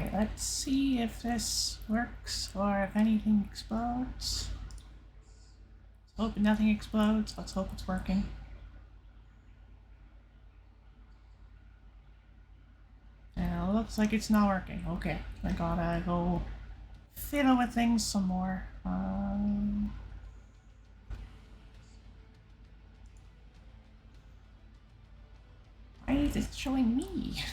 Okay, let's see if this works or if anything explodes. Let's hope nothing explodes. Let's hope it's working. And it looks like it's not working. Okay, I gotta go fiddle with things some more. Why is it showing me?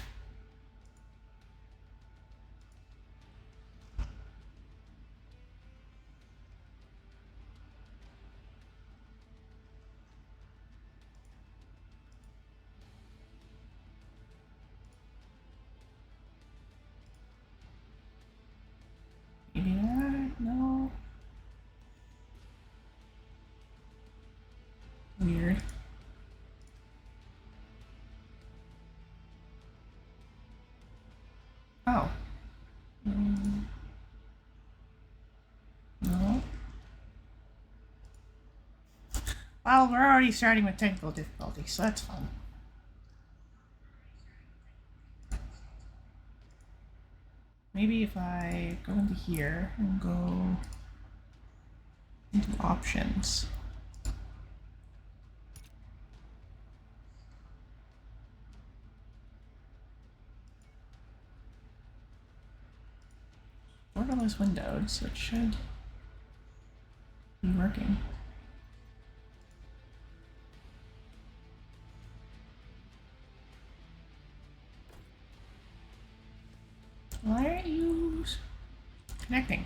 Maybe that? No. Weird. Oh. No. Well, we're already starting with technical difficulty, so that's fun. Maybe if I go into here and go into options. Borderless windowed, so it should be working. Why aren't you connecting?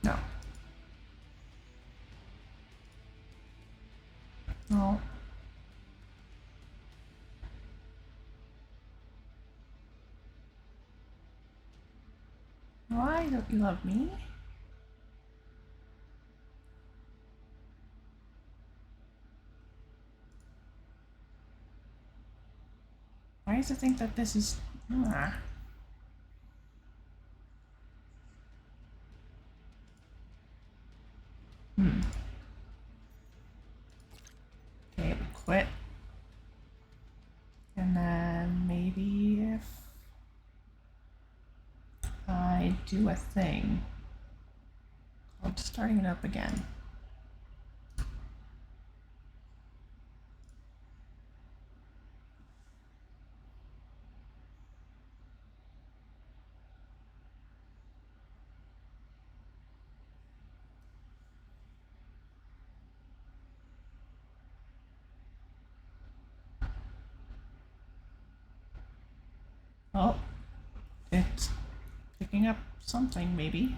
No. No. Why don't you love me? Why does it think that this is... Ah. Okay, we quit. And then maybe if I do a thing called starting it up again. Oh, it's picking up something, maybe.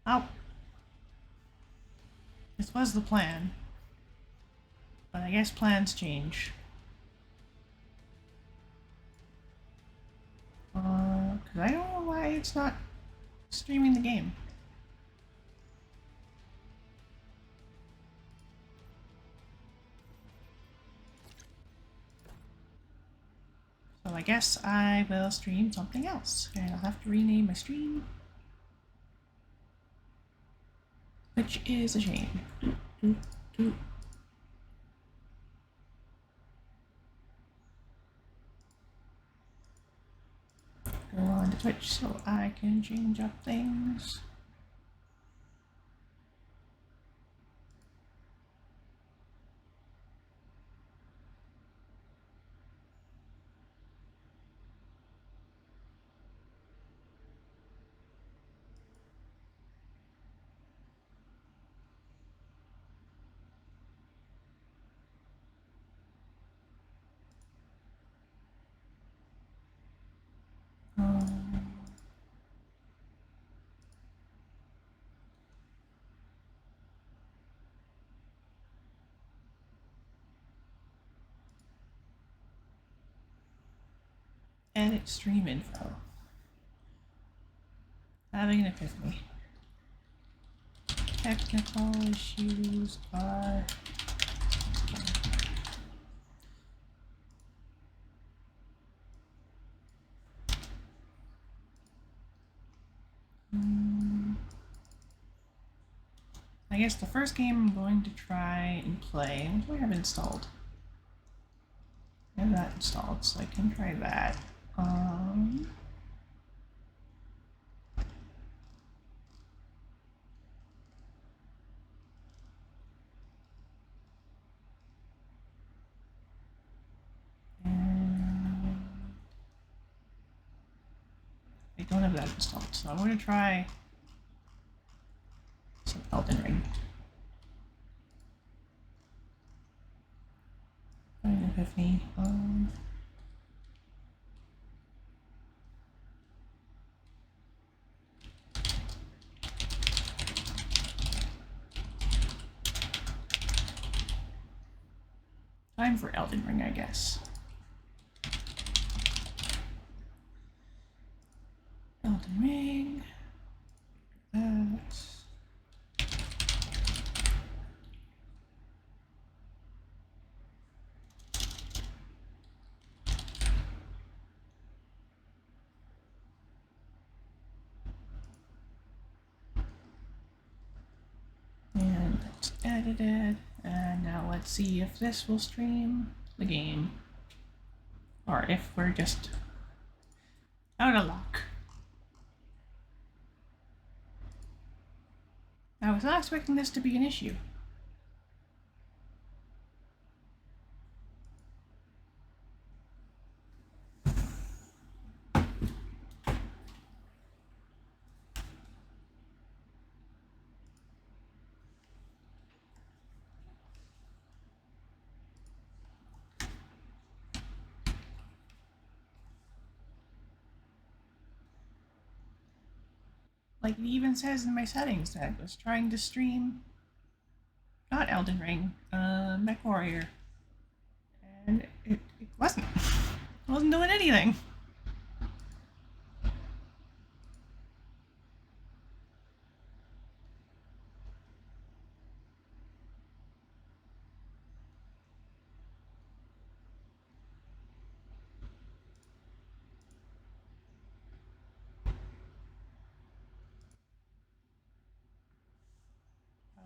Oh. This was the plan. But I guess plans change. Because I don't know why it's not streaming the game. So I guess I will stream something else. And I'll have to rename my stream. Which is a shame. Go on to Twitch so I can change up things. Edit stream info. Having an epiphany. Technical issues are... I guess the first game I'm going to try and play... What do I have installed? I have that installed, so I can try that. I don't have that installed, so I'm going to try some Elden Ring. An Epiphany. Time for Elden Ring, I guess. Elden Ring. That. And that's edited. And now let's see if this will stream the game. Or if we're just out of luck. I was not expecting this to be an issue. Like it even says in my settings that I was trying to stream not Elden Ring, Mech Warrior. And it wasn't. It wasn't doing anything.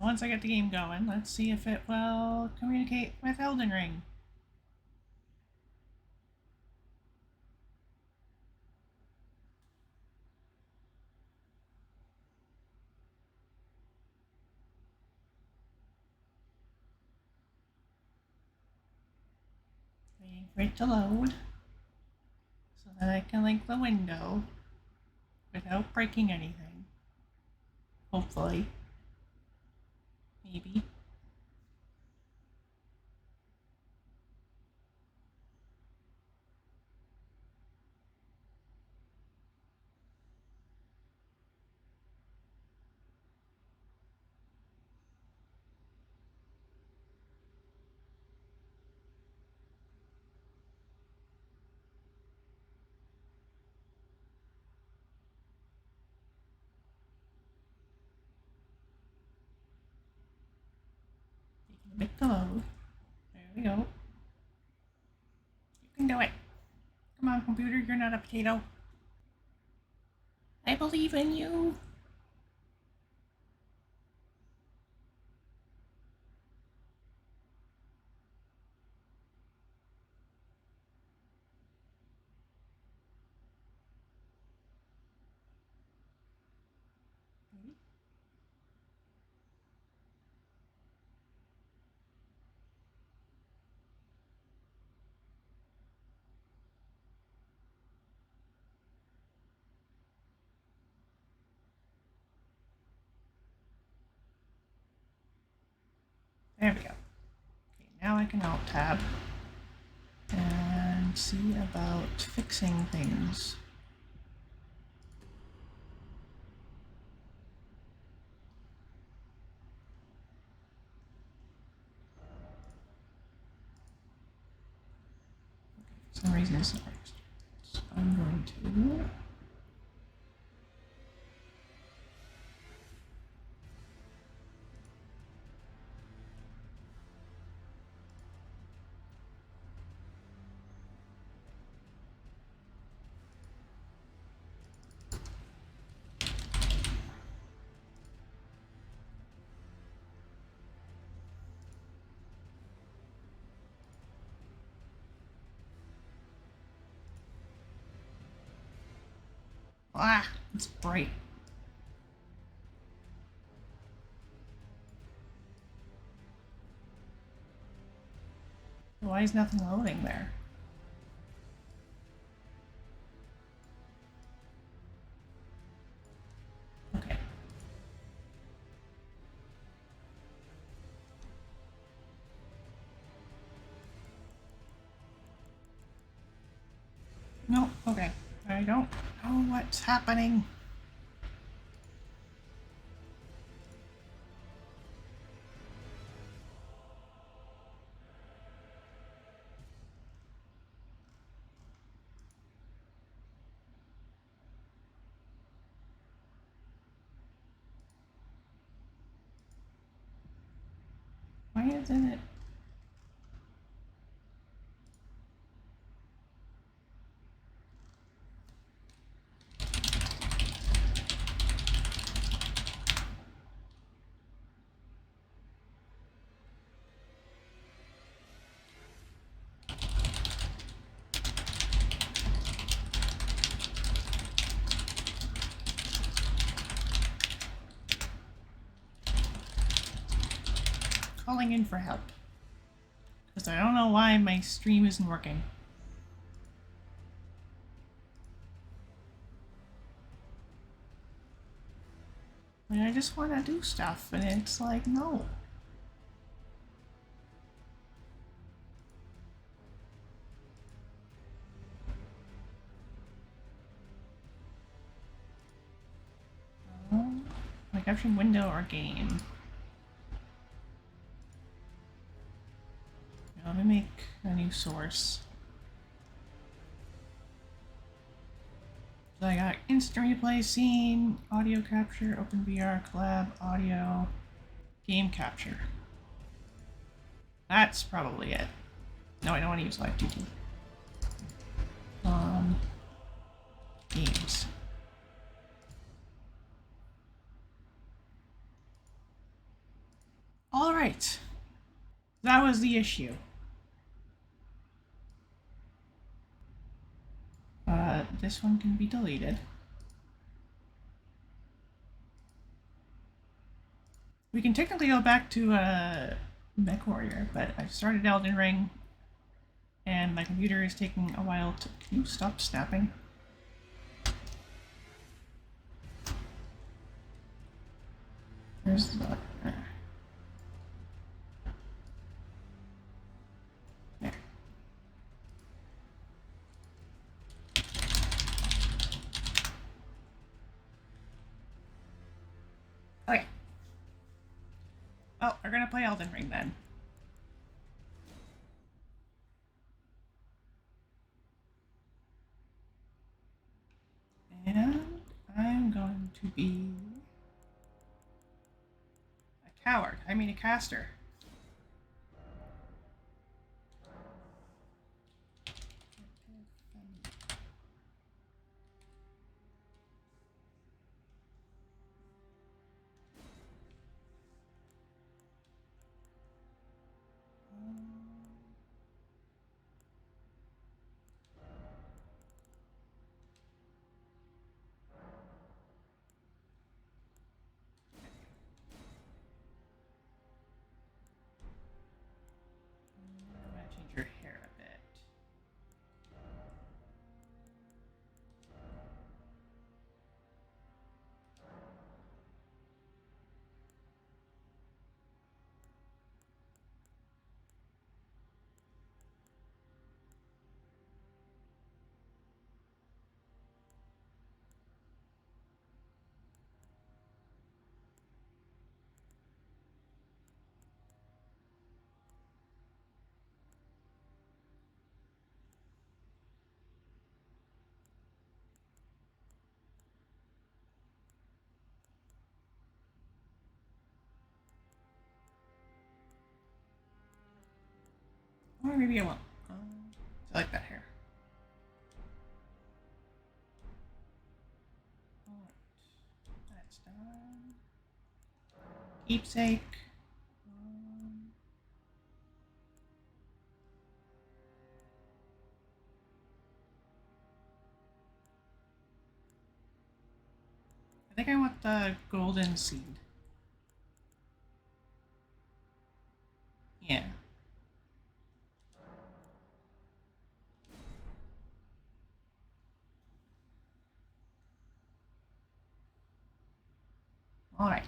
Once I get the game going, let's see if it will communicate with Elden Ring. Waiting for it to load so that I can link the window without breaking anything. Hopefully. Maybe. Taking a bit to load. There we go. You can do it. Come on, computer, you're not a potato. I believe in you. There we go. Okay, now I can alt tab and see about fixing things. For some reason it's not extra. So I'm going to it's bright. Why is nothing loading there? Okay. No, okay. I don't know what's happening. Why isn't it? Calling in for help. Because I don't know why my stream isn't working. I mean, I just want to do stuff, and it's like, no. Like option window or game. Now, let me make a new source. So I got instant replay, scene, audio capture, OpenVR, collab, audio, game capture. That's probably it. No, I don't want to use live TT. Games. All right. That was the issue. This one can be deleted. We can technically go back to Mech Warrior, but I've started Elden Ring, and my computer is taking a while to... Can you stop snapping? There's the... There. Okay. Well, we're gonna play Elden Ring then. And I'm going to be a coward. I mean a caster. Or maybe I won't. I like that hair. Alright. That's done. Keepsake. I think I want the golden seed. Yeah. Alright.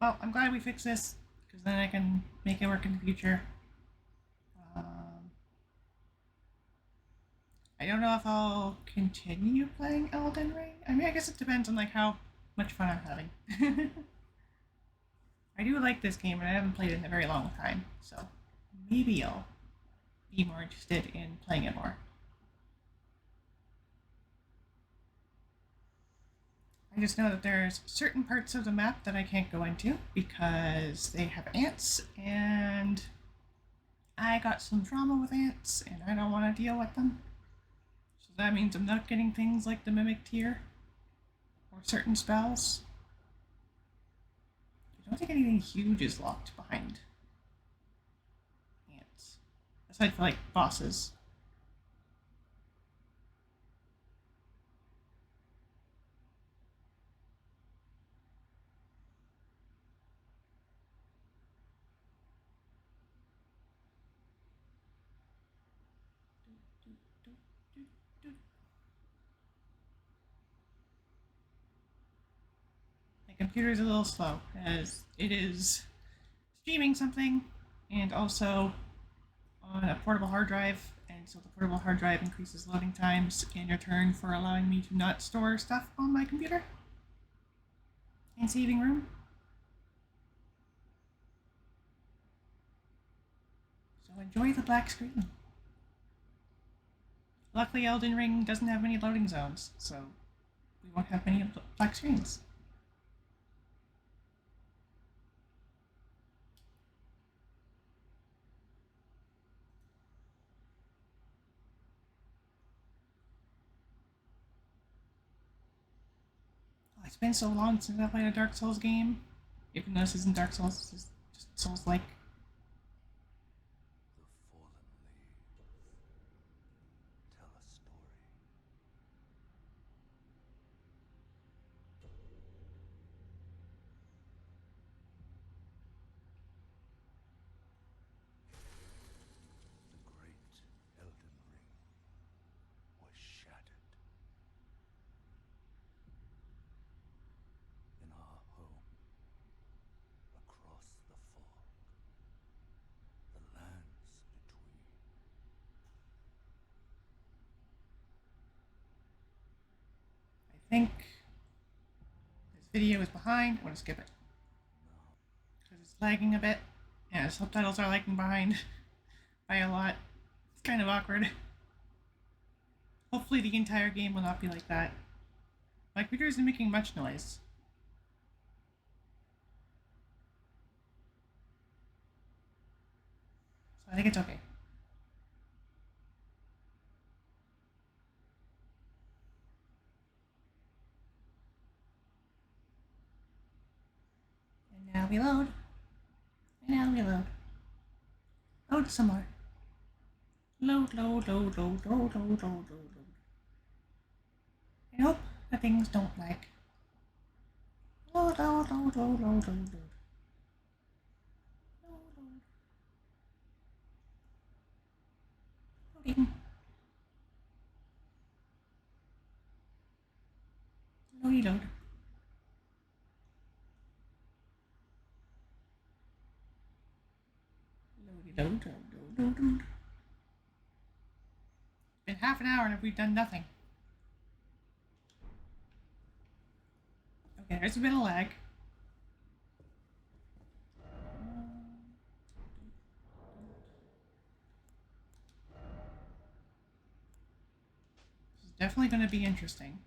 Well, I'm glad we fixed this, because then I can make it work in the future. I don't know if I'll continue playing Elden Ring. I mean, I guess it depends on like how much fun I'm having. I do like this game, and I haven't played it in a very long time, so maybe I'll be more interested in playing it more. I just know that there's certain parts of the map that I can't go into because they have ants, and I got some trauma with ants, and I don't want to deal with them. So that means I'm not getting things like the Mimic Tier or certain spells. I don't think anything huge is locked behind ants, aside for like bosses. My computer's a little slow as it is streaming something and also on a portable hard drive, and so the portable hard drive increases loading times in return for allowing me to not store stuff on my computer and saving room. So enjoy the black screen. Luckily, Elden Ring doesn't have many loading zones, so we won't have many black screens. Oh, it's been so long since I played a Dark Souls game. Even though this isn't Dark Souls, this is just Souls-like. I think this video is behind. I want to skip it because it's lagging a bit. Yeah, the subtitles are lagging behind by a lot. It's kind of awkward. Hopefully the entire game will not be like that. My computer isn't making much noise. So I think it's okay. And now we load. And now we load. Load some more. Load, load, load, load, load, load, load, load, load. I hope that things don't lag. Load, load, load, load, load, load, load. Loading. Loady load. Loady load, load, load, load, load. It's been half an hour and we've done nothing. Okay, there's a bit of lag. This is definitely going to be interesting.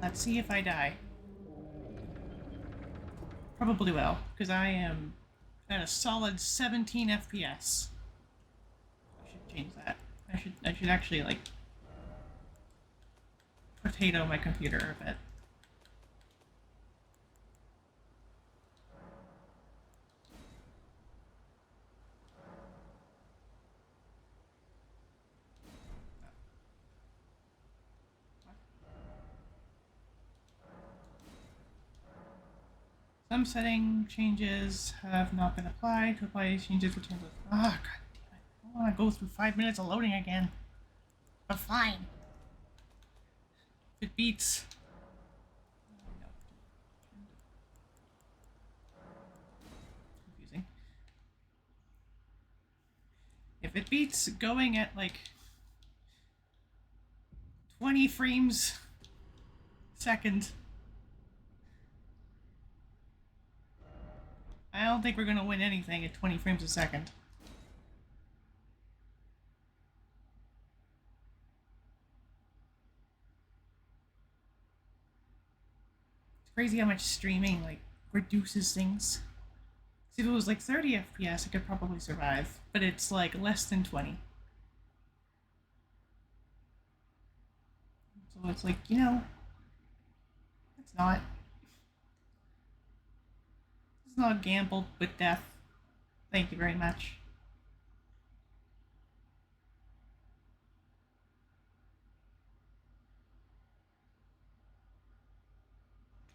Let's see if I die. Probably will, because I am at a solid 17 FPS. I should change that. I should actually, like, potato my computer a bit. Some setting changes have not been applied. To apply these changes, return to... Ah, god damn it. I don't want to go through 5 minutes of loading again. But fine. If it beats... No. Confusing. If it beats going at, like, 20 frames second, I don't think we're going to win anything at 20 frames a second. It's crazy how much streaming, like, reduces things. See, if it was like 30 FPS, I could probably survive, but it's like less than 20. So it's like, you know, it's not. It's not a gamble with death. Thank you very much.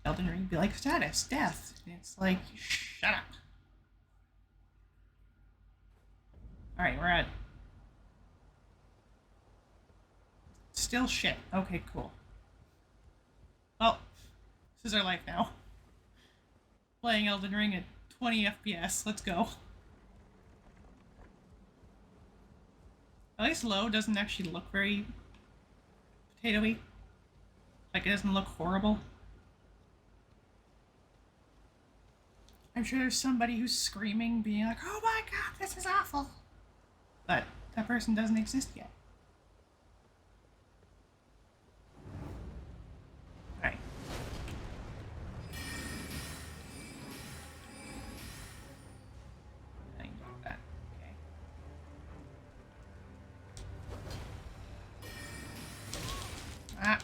Elden Ring would be like, status, death. And it's like, shut up. Alright, we're at... Still shit. Okay, cool. Well, this is our life now. Playing Elden Ring at 20 FPS. Let's go. At least low doesn't actually look very potatoey. Like, it doesn't look horrible. I'm sure there's somebody who's screaming, being like, oh my god, this is awful. But that person doesn't exist yet. Alright. I can do that. Okay. Ah.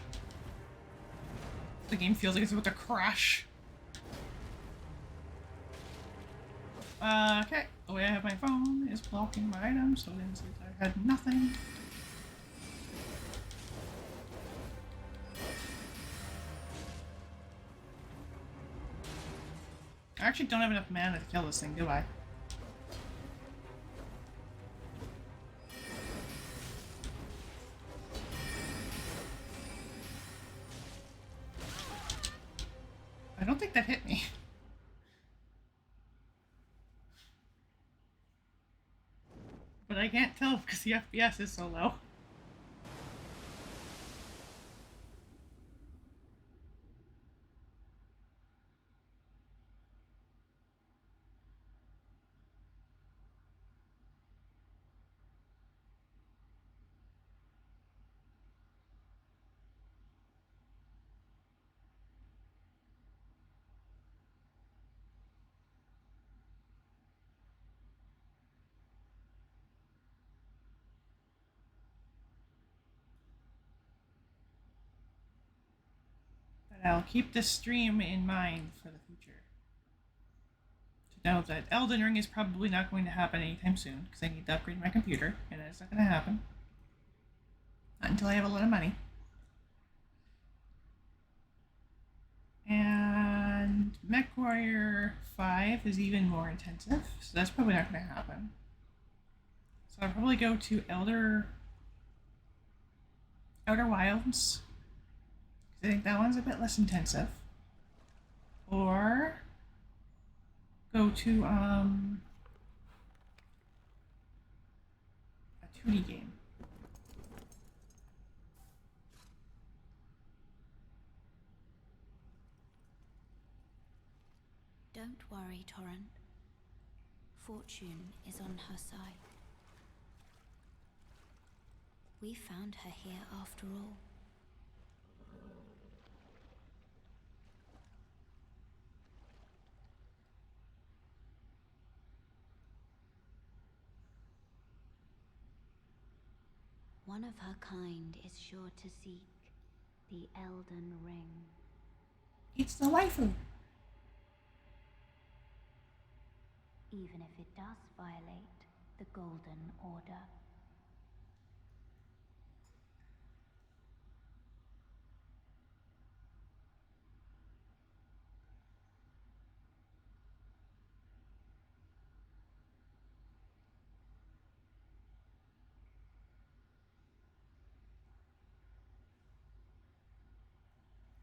The game feels like it's about to crash. Okay. The way I have my phone is blocking my items, so it didn't say I had nothing. I actually don't have enough mana to kill this thing, do I? I don't think that hit me. But I can't tell because the FPS is so low. But I'll keep this stream in mind for the future. To know that Elden Ring is probably not going to happen anytime soon, because I need to upgrade my computer, and it's not going to happen. Not until I have a lot of money. And MechWarrior 5 is even more intensive, so that's probably not going to happen. So I'll probably go to Outer Wilds. I think that one's a bit less intensive. Or go to a 2D game. Don't worry, Torrent. Fortune is on her side. We found her here after all. One of her kind is sure to seek the Elden Ring. It's the waifu. Even if it does violate the Golden Order.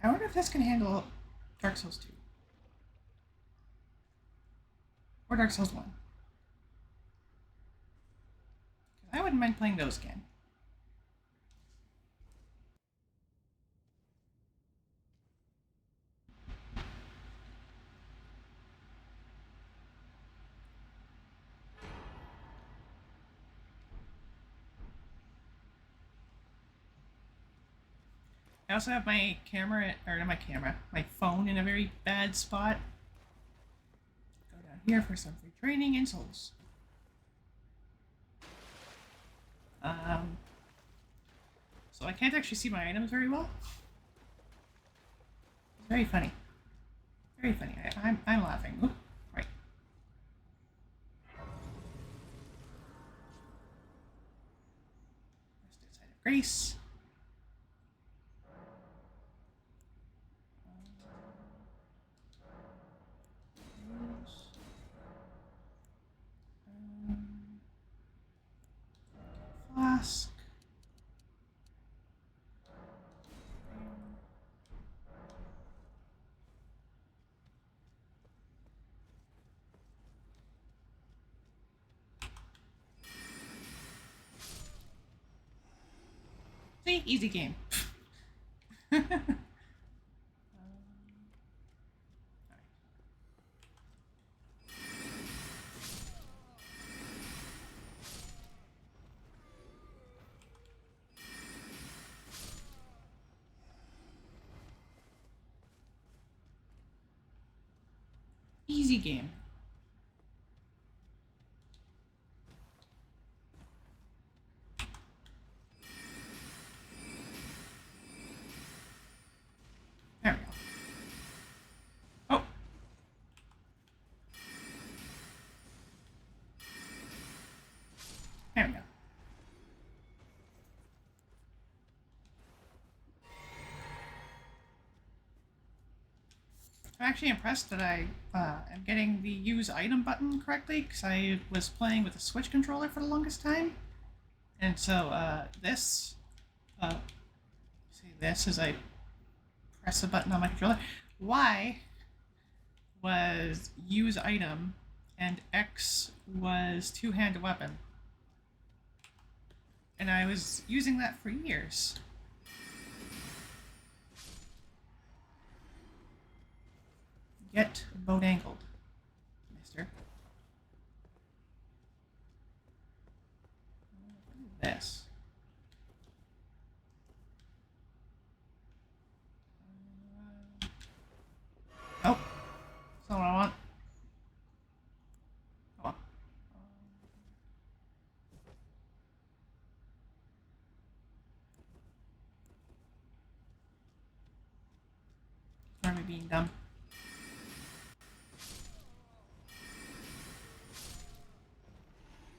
I wonder if this can handle Dark Souls 2. Or Dark Souls 1. I wouldn't mind playing those again. I also have my camera, or not my camera, my phone in a very bad spot. Go down here for some free training in Souls. So I can't actually see my items very well. It's very funny. Very funny. I'm laughing. Ooh, right. Rest side of grace. Flask. See, easy game. Easy game. There we go. Oh. There we go. I'm actually impressed that I am getting the use item button correctly, because I was playing with a Switch controller for the longest time. And so this, see this as I press a button on my controller. Y was use item, and X was two-handed weapon. And I was using that for years. Get boat angled, mister. This. Oh, that's not what I want. Oh well. Why am I being dumb?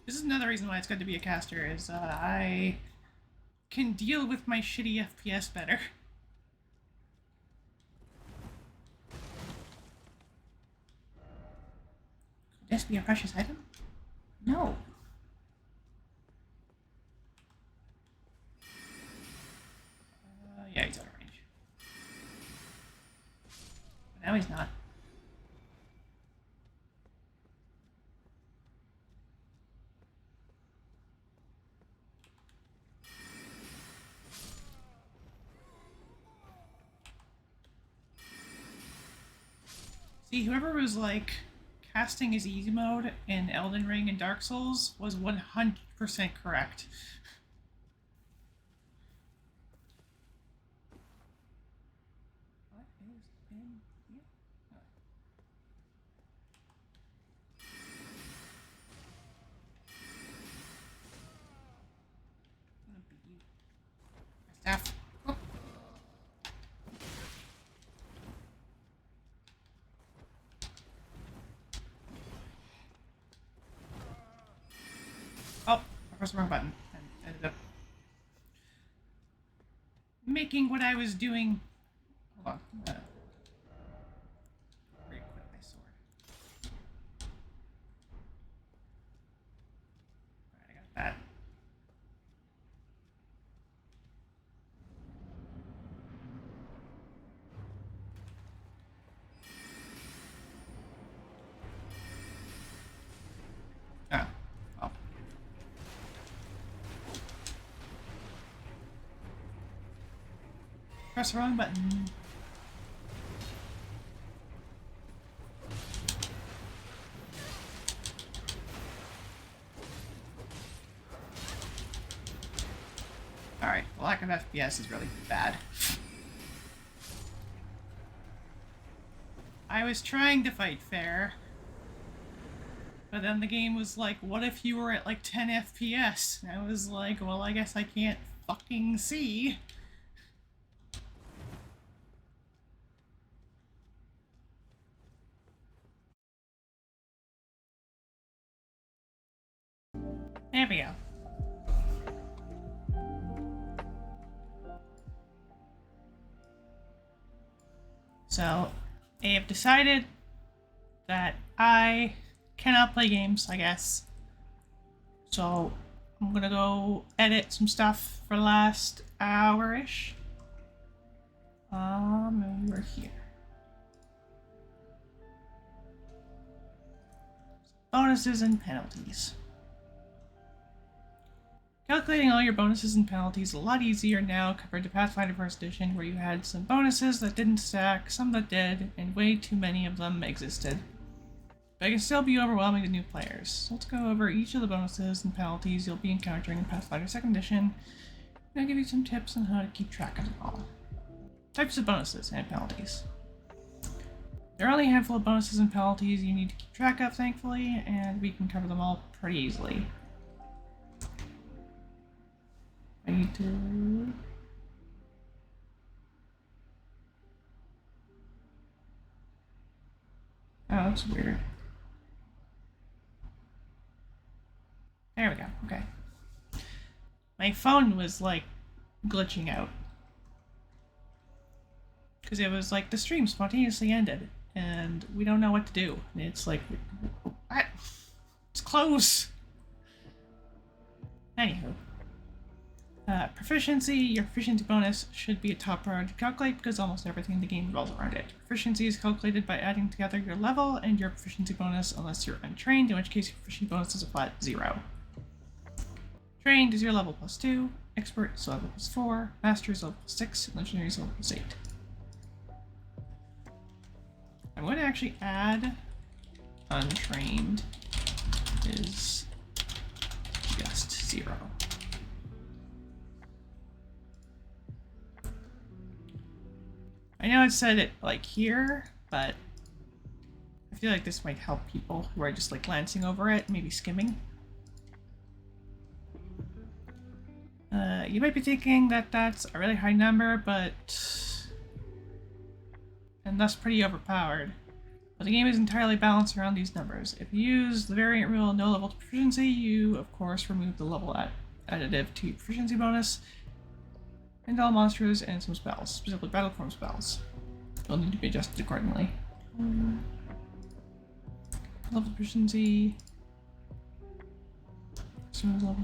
This is another reason why it's good to be a caster, is I can deal with my shitty FPS better. Could this be a precious item? No. Yeah, he's out of range. But now he's not. See, whoever was like casting his easy mode in Elden Ring and Dark Souls was 100% correct. What is in here? Oh. I'm gonna beat you. pressed the wrong button and ended up making what I was doing. Hold on. Re-equip my sword. Alright, I got that. Oh, well. Press the wrong button. Alright, the lack of FPS is really bad. I was trying to fight fair, but then the game was like, what if you were at like 10 FPS? And I was like, well, I guess I can't fucking see. There we go. So, I have decided that I cannot play games, I guess. So, I'm gonna go edit some stuff for the last hour-ish. We're here. Bonuses and penalties. Calculating all your bonuses and penalties is a lot easier now compared to Pathfinder 1st Edition, where you had some bonuses that didn't stack, some that did, and way too many of them existed. But it can still be overwhelming to new players. So let's go over each of the bonuses and penalties you'll be encountering in Pathfinder 2nd Edition, and I'll give you some tips on how to keep track of them all. Types of bonuses and penalties. There are only a handful of bonuses and penalties you need to keep track of, thankfully, and we can cover them all pretty easily. I need to... Oh, that's weird. There we go, okay. My phone was, like, glitching out. Because it was like, the stream spontaneously ended, and we don't know what to do. And it's like, what? It's close! Anywho. Proficiency. Your proficiency bonus should be a top priority to calculate because almost everything in the game revolves around it. Proficiency is calculated by adding together your level and your proficiency bonus unless you're untrained, in which case your proficiency bonus is a flat 0. Trained is your level plus 2, expert is level plus 4, master is level plus 6, and legendary is level plus 8. I'm going to actually add untrained is just 0. I know it said it like here, but I feel like this might help people who are just like glancing over it, maybe skimming. You might be thinking that that's a really high number, and thus pretty overpowered. But the game is entirely balanced around these numbers. If you use the variant rule no level to proficiency, you of course remove the level additive to your proficiency bonus, and all monsters and some spells, specifically battle form spells. They'll need to be adjusted accordingly. Level proficiency. So level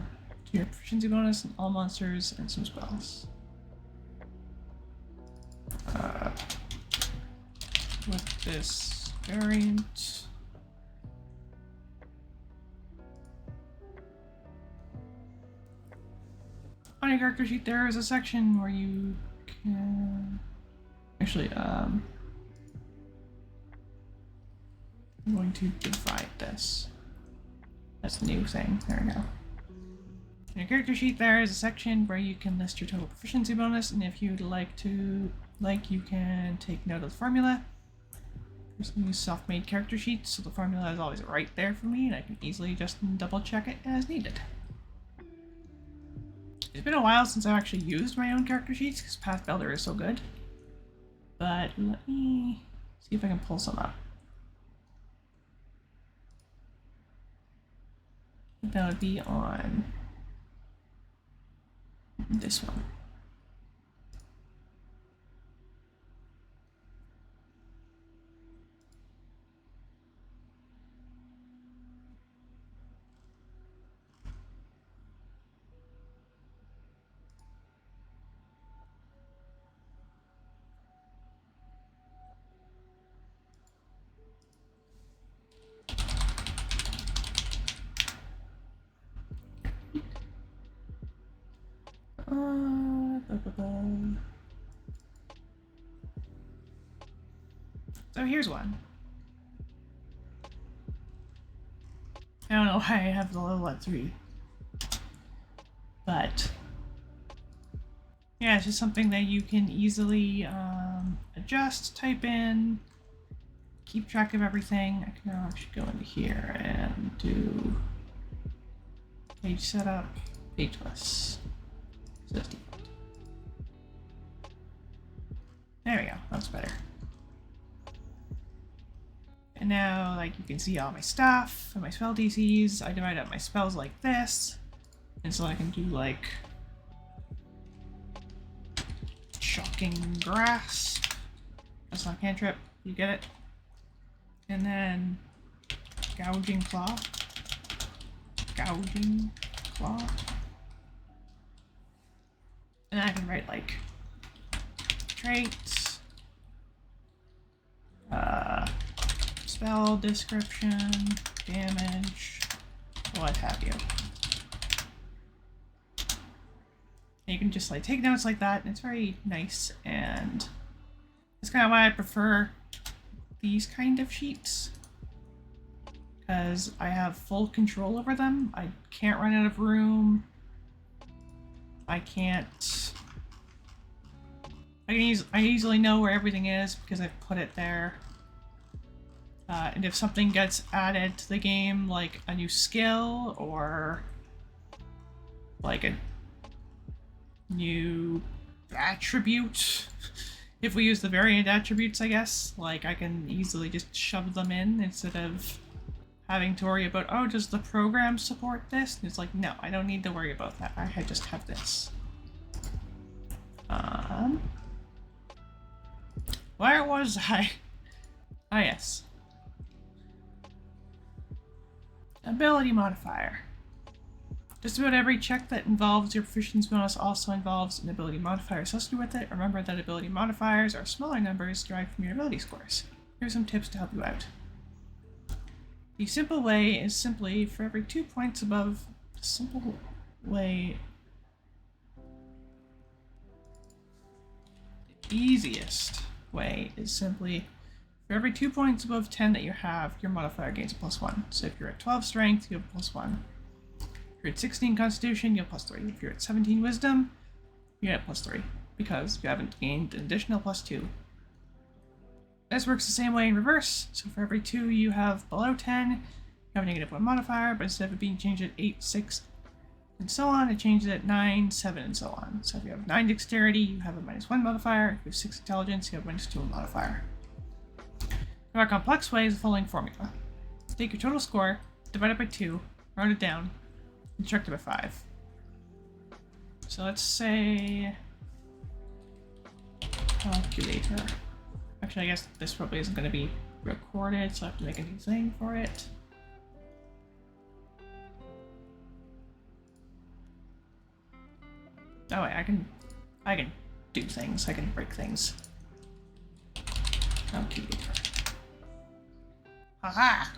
to your proficiency bonus and all monsters and some spells. With this variant. On your character sheet there is a section where you can... Actually, I'm going to divide this. That's the new thing. There we go. On your character sheet there is a section where you can list your total proficiency bonus, and if you'd like to, you can take note of the formula. There's a new self-made character sheet, so the formula is always right there for me, and I can easily just double check it as needed. It's been a while since I've actually used my own character sheets because Path Builder is so good. But let me see if I can pull some up. That would be on this one. So here's one. I don't know why I have the level at 3. But yeah, it's just something that you can easily adjust, type in, keep track of everything. I can now actually go into here and do page setup, page list. So that's default. There we go, that's better. And now, like, you can see all my stuff and my spell DCs. I divide up my spells like this. And so I can do, like, Shocking Grasp. That's not cantrip, you get it. And then Gouging Claw. Gouging Claw. And I can write, like, traits, spell description, damage, what have you. And you can just like take notes like that, and it's very nice, and it's kind of why I prefer these kind of sheets, because I have full control over them. I can't run out of room. I can't. I easily know where everything is because I've put it there. And if something gets added to the game, like a new skill or like a new attribute, if we use the variant attributes, I guess, like I can easily just shove them in instead of having to worry about, oh, does the program support this? And it's like, no, I don't need to worry about that. I just have this. Where was I? Ah, yes. Ability modifier. Just about every check that involves your proficiency bonus also involves an ability modifier associated with it. Remember that ability modifiers are smaller numbers derived from your ability scores. Here's some tips to help you out. The simple way is simply for every 2 points above the simple way. The easiest way is simply for every 2 points above 10 that you have, your modifier gains a +1. So if you're at 12 strength, you have a +1. If you're at 16 constitution, you have +3. If you're at 17 wisdom, you get a +3 because you haven't gained an additional +2. This works the same way in reverse. So for every 2 you have below 10, you have a -1 modifier, but instead of it being changed at 8, 6, and so on, it changes at 9, 7, and so on. So if you have 9 dexterity, you have a -1 modifier. If you have 6 intelligence, you have a -2 modifier. A more complex way is the following formula. Take your total score, divide it by 2, round it down, and subtract it by 5. So let's say calculator. Actually, I guess this probably isn't going to be recorded, so I have to make a new thing for it. Oh wait, I can do things. I can break things. Calculator. Haha!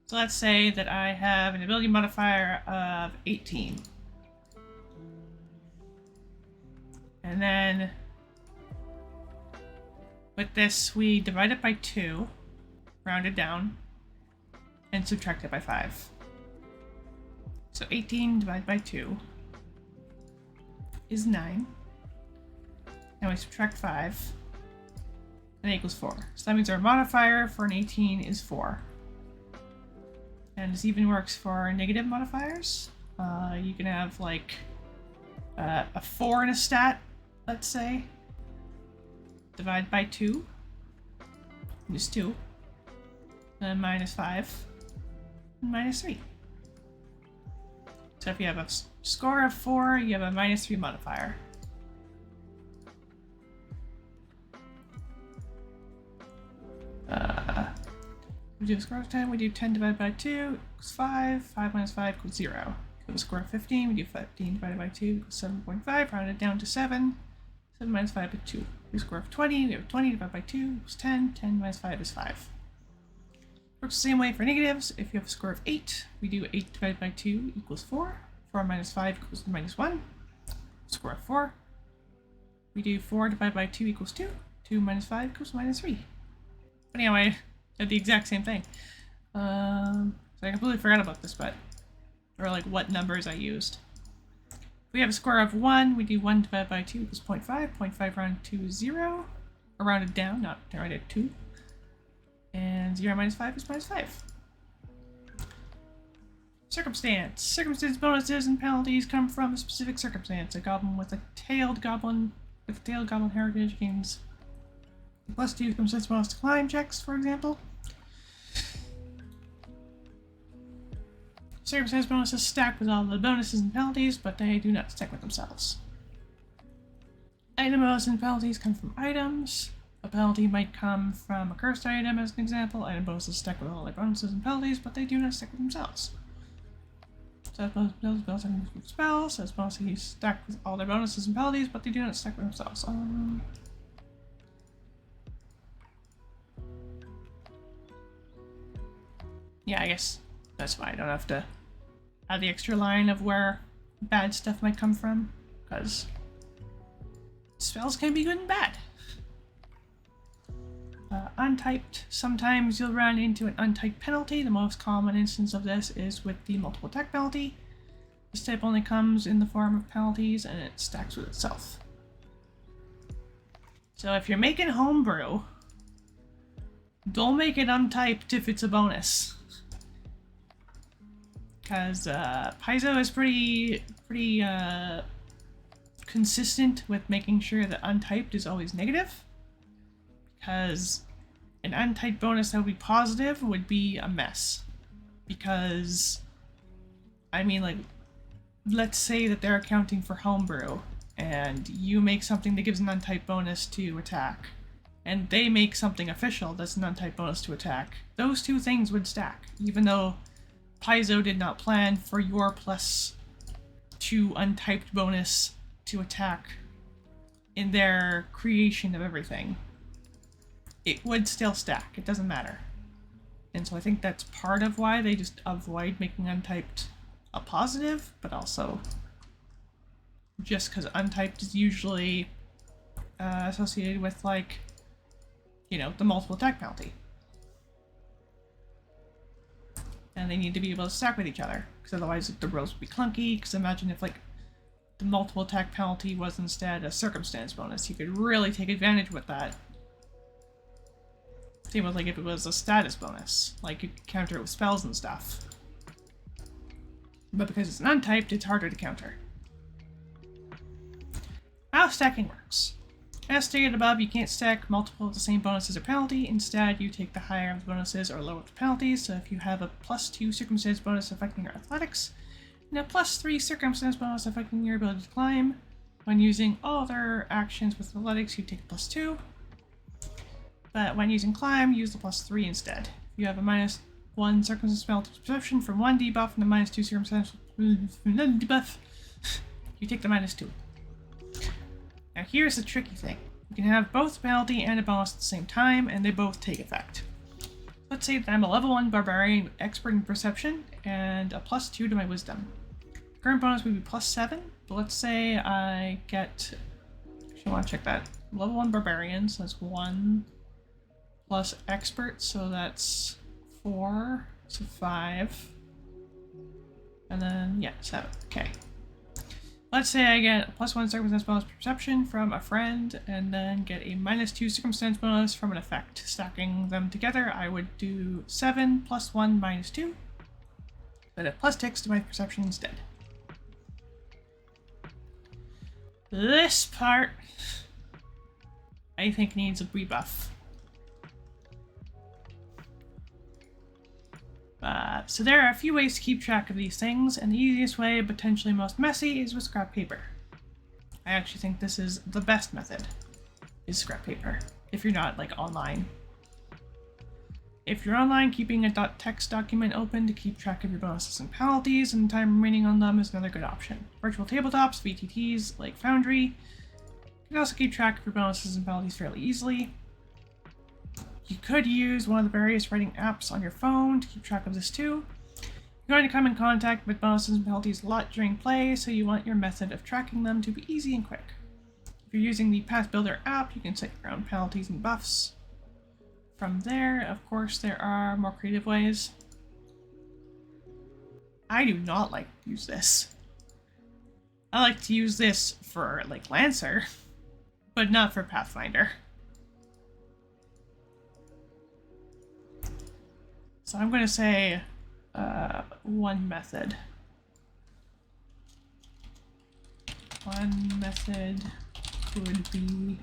So let's say that I have an ability modifier of 18. And then with this, we divide it by 2, round it down, and subtract it by 5. So 18 divided by 2 is 9. And we subtract 5, and it equals 4. So that means our modifier for an 18 is 4. And this even works for negative modifiers. You can have like a 4 in a stat, let's say. Divide by 2 is 2. And then -5 and -3. So if you have Score of 4, you have a -3 modifier. We do a score of 10, we do 10 divided by 2 equals 5, 5 minus 5 equals 0. If we have a score of 15, we do 15 divided by 2 equals 7.5, rounded down to 7. 7 minus 5 is 2. If we have a score of 20, we have 20 divided by 2 equals 10, 10 minus 5 is 5. Works the same way for negatives. If you have a score of 8, we do 8 divided by 2 equals 4. 4 minus 5 equals -1. Score of 4. We do 4 divided by 2 equals 2. 2 minus 5 equals -3. But anyway, did the exact same thing. So I completely forgot about this, or like what numbers I used. If we have a score of 1, we do 1 divided by 2 equals 0.5. 0.5 rounded to 0. Or rounded down, not rounded to 2. And 0 minus 5 is -5. Circumstance. Circumstance bonuses and penalties come from a specific circumstance. A goblin with a tailed goblin heritage gains +2 circumstance bonus to climb checks, for example. Circumstance bonuses stack with all the bonuses and penalties, but they do not stack with themselves. Item bonuses and penalties come from items. A penalty might come from a cursed item, as an example. Item bonuses stack with all their bonuses and penalties, but they do not stack with themselves. So bonuses with spells. As bonuses stack with all their bonuses and penalties, but they do not stack with themselves. Yeah, I guess that's why I don't have to add the extra line of where bad stuff might come from, because spells can be good and bad. Untyped. Sometimes you'll run into an untyped penalty. The most common instance of this is with the multiple attack penalty. This type only comes in the form of penalties and it stacks with itself. So if you're making homebrew, don't make it untyped if it's a bonus. Because Paizo is pretty consistent with making sure that untyped is always negative. Because an untyped bonus that would be positive would be a mess. Because, I mean, like, let's say that they're accounting for homebrew, and you make something that gives an untyped bonus to attack, and they make something official that's an untyped bonus to attack. Those two things would stack, even though Paizo did not plan for your +2 untyped bonus to attack in their creation of everything. It would still stack. It doesn't matter. And so I think that's part of why they just avoid making untyped a positive, but also just because untyped is usually associated with, like, you know, the multiple attack penalty. And they need to be able to stack with each other, because otherwise the rolls would be clunky. Because imagine if, like, the multiple attack penalty was instead a circumstance bonus. You could really take advantage with that. Same with, like, if it was a status bonus. Like, you could counter it with spells and stuff. But because it's an untyped, it's harder to counter. How stacking works. As stated above, you can't stack multiple of the same bonuses or penalty. Instead, you take the higher of the bonuses or lower of the penalties. So if you have a +2 circumstance bonus affecting your athletics, and a +3 circumstance bonus affecting your ability to climb, when using all other actions with athletics, you take a +2. But when using climb, use the +3 instead. If you have a -1 circumstance penalty perception from 1 debuff and a -2 circumstance debuff, you take the -2. Now here's the tricky thing. You can have both a penalty and a bonus at the same time, and they both take effect. Let's say that I'm a level 1 barbarian with expert in perception and a +2 to my wisdom. Current bonus would be +7, but let's say I get... Actually, I want to check that. Level 1 barbarian, so that's 1 plus expert, so that's 4, so 5. And then, yeah, 7. Okay. Let's say I get a +1 circumstance bonus perception from a friend, and then get a -2 circumstance bonus from an effect. Stacking them together, I would do 7 + 1 -2, but a +6 to my perception instead. This part, I think, needs a rebuff. So there are a few ways to keep track of these things, and the easiest way, potentially most messy, is with scrap paper. I actually think this is the best method, is scrap paper, if you're not like online. If you're online, keeping a .text document open to keep track of your bonuses and penalties and time remaining on them is another good option. Virtual tabletops, VTTs, like Foundry, can also keep track of your bonuses and penalties fairly easily. You could use one of the various writing apps on your phone to keep track of this too. You're going to come in contact with bonuses and penalties a lot during play, so you want your method of tracking them to be easy and quick. If you're using the Path Builder app, you can set your own penalties and buffs. From there, of course, there are more creative ways. I do not like to use this. I like to use this for, like, Lancer, but not for Pathfinder. So I'm going to say one method. One method would be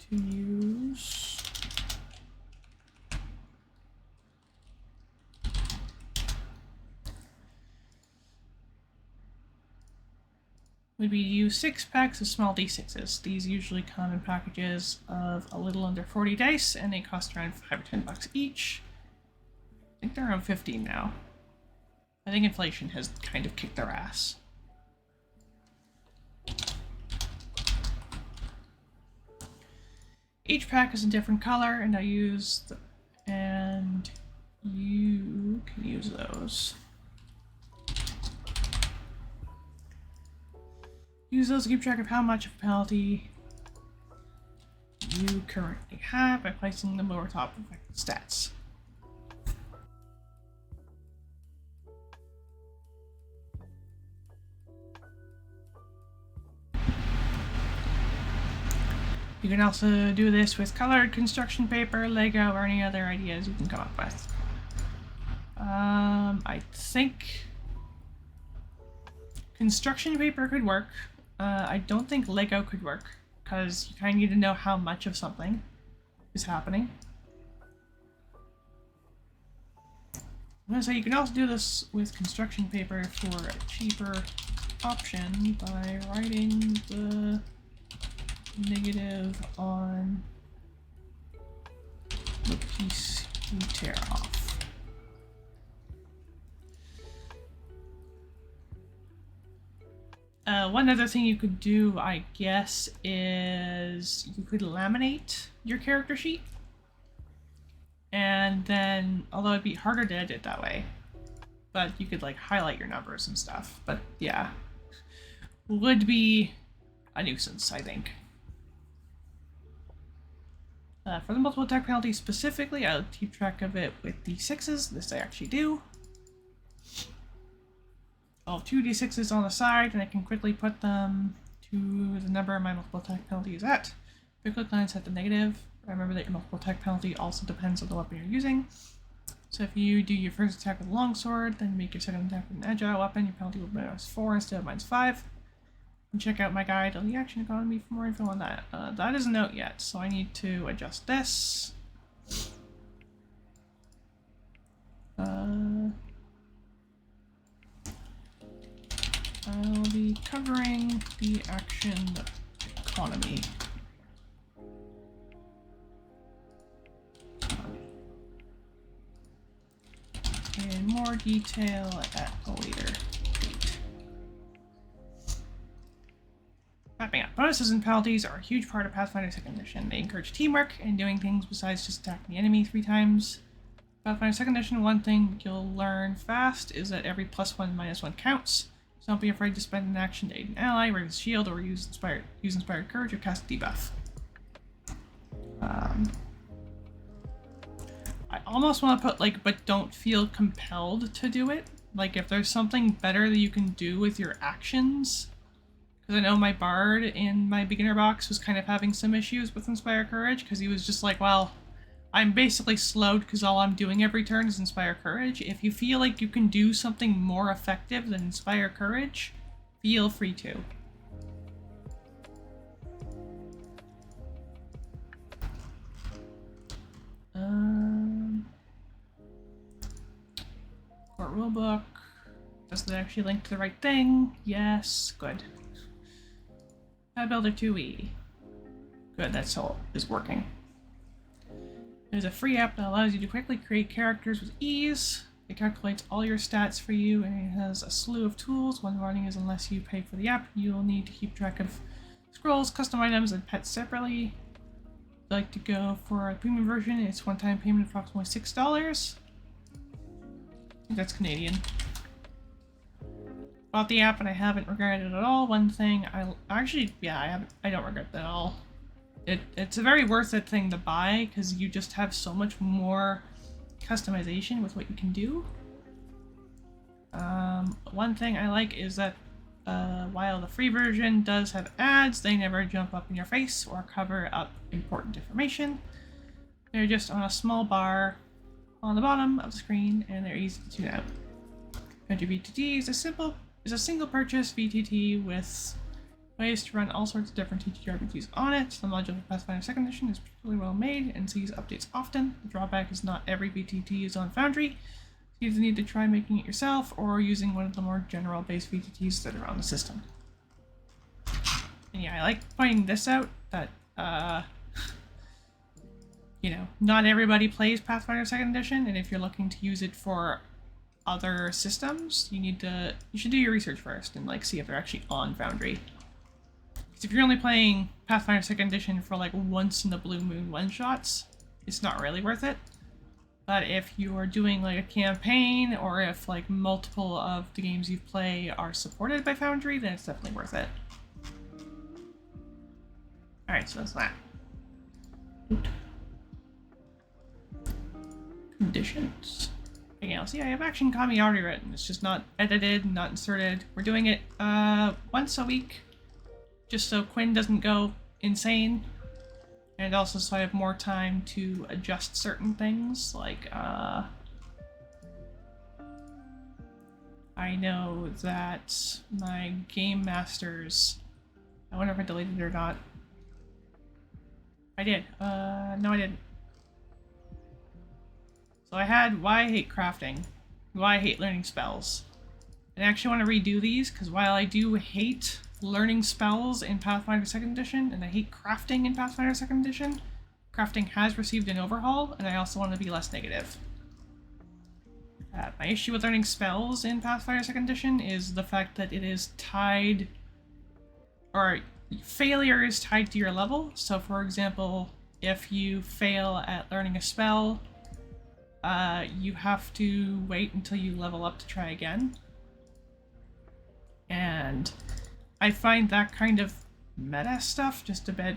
to use would be to use 6 packs of small d6s. These usually come in packages of a little under 40 dice, and they cost around $5 or $10 each. I think they're around 15 now. I think inflation has kind of kicked their ass. Each pack is a different color, and you can use those. Use those to keep track of how much of a penalty you currently have by placing them over top of affected stats. You can also do this with colored construction paper, Lego, or any other ideas you can come up with. I think construction paper could work. I don't think Lego could work, because you kind of need to know how much of something is happening. I'm going to say you can also do this with construction paper for a cheaper option by writing the negative on the piece you tear off. One other thing you could do, I guess, is you could laminate your character sheet. And then, although it'd be harder to edit that way, but you could like highlight your numbers and stuff. But yeah, would be a nuisance, I think. For the multiple attack penalty specifically, I'll keep track of it with d6s. This I actually do. I'll have 2 d6s on the side, and I can quickly put them to the number my multiple attack penalty is at. Quickly glance at the negative. Remember that your multiple attack penalty also depends on the weapon you're using. So if you do your first attack with a longsword, then make your second attack with an agile weapon, your penalty will be -4 instead of -5. And check out my guide on the action economy for more info on that. That isn't out yet, so I need to adjust this. I'll be covering the action economy. In more detail at a later date. Wrapping up. Bonuses and penalties are a huge part of Pathfinder 2nd Edition. They encourage teamwork and doing things besides just attacking the enemy 3 times. Pathfinder 2nd Edition, one thing you'll learn fast is that every +1 -1 counts. So don't be afraid to spend an action to aid an ally, raise a shield, or use inspired courage, or cast a debuff. I almost want to put, like, but don't feel compelled to do it. Like, if there's something better that you can do with your actions. Because I know my bard in my beginner box was kind of having some issues with Inspire Courage, because he was just like, well, I'm basically slowed because all I'm doing every turn is Inspire Courage. If you feel like you can do something more effective than Inspire Courage, feel free to. Expert rulebook. Does that actually link to the right thing? Yes. Good. Tab Builder 2e. Good, that's all is working. There's a free app that allows you to quickly create characters with ease. It calculates all your stats for you, and it has a slew of tools. One warning is unless you pay for the app, you'll need to keep track of scrolls, custom items, and pets separately. If you'd like to go for a premium version, it's one-time payment of approximately $6. I think that's Canadian. Bought the app and I haven't regretted it at all. One thing I don't regret that at all. It's a very worth it thing to buy because you just have so much more customization with what you can do. One thing I like is that while the free version does have ads, they never jump up in your face or cover up important information. They're just on a small bar on the bottom of the screen and they're easy to tune out. Country VTT is a single purchase VTT with ways to run all sorts of different TTRPGs on it. The module for Pathfinder 2nd Edition is particularly well made and sees updates often. The drawback is not every VTT is on Foundry. You either need to try making it yourself or using one of the more general based VTTs that are on the system. And yeah, I like pointing this out that, you know, not everybody plays Pathfinder 2nd Edition, and if you're looking to use it for other systems, you should do your research first and like see if they're actually on Foundry. Because if you're only playing Pathfinder 2nd Edition for like once in the blue moon one-shots, it's not really worth it. But if you're doing like a campaign, or if like multiple of the games you play are supported by Foundry, then it's definitely worth it. Alright, so that's that. Conditions. Again, see, I have action copy already written. It's just not edited, not inserted. We're doing it once a week, just so Quinn doesn't go insane, and also so I have more time to adjust certain things. Like, I know that my game masters. I wonder if I deleted it or not. I did. No, I didn't. So I had why I hate crafting, why I hate learning spells. And I actually want to redo these, because while I do hate learning spells in Pathfinder 2nd Edition, and I hate crafting in Pathfinder 2nd Edition, crafting has received an overhaul, and I also want to be less negative. My issue with learning spells in Pathfinder 2nd Edition is the fact that it is tied, or failure is tied to your level. So for example, if you fail at learning a spell, you have to wait until you level up to try again. And I find that kind of meta stuff just a bit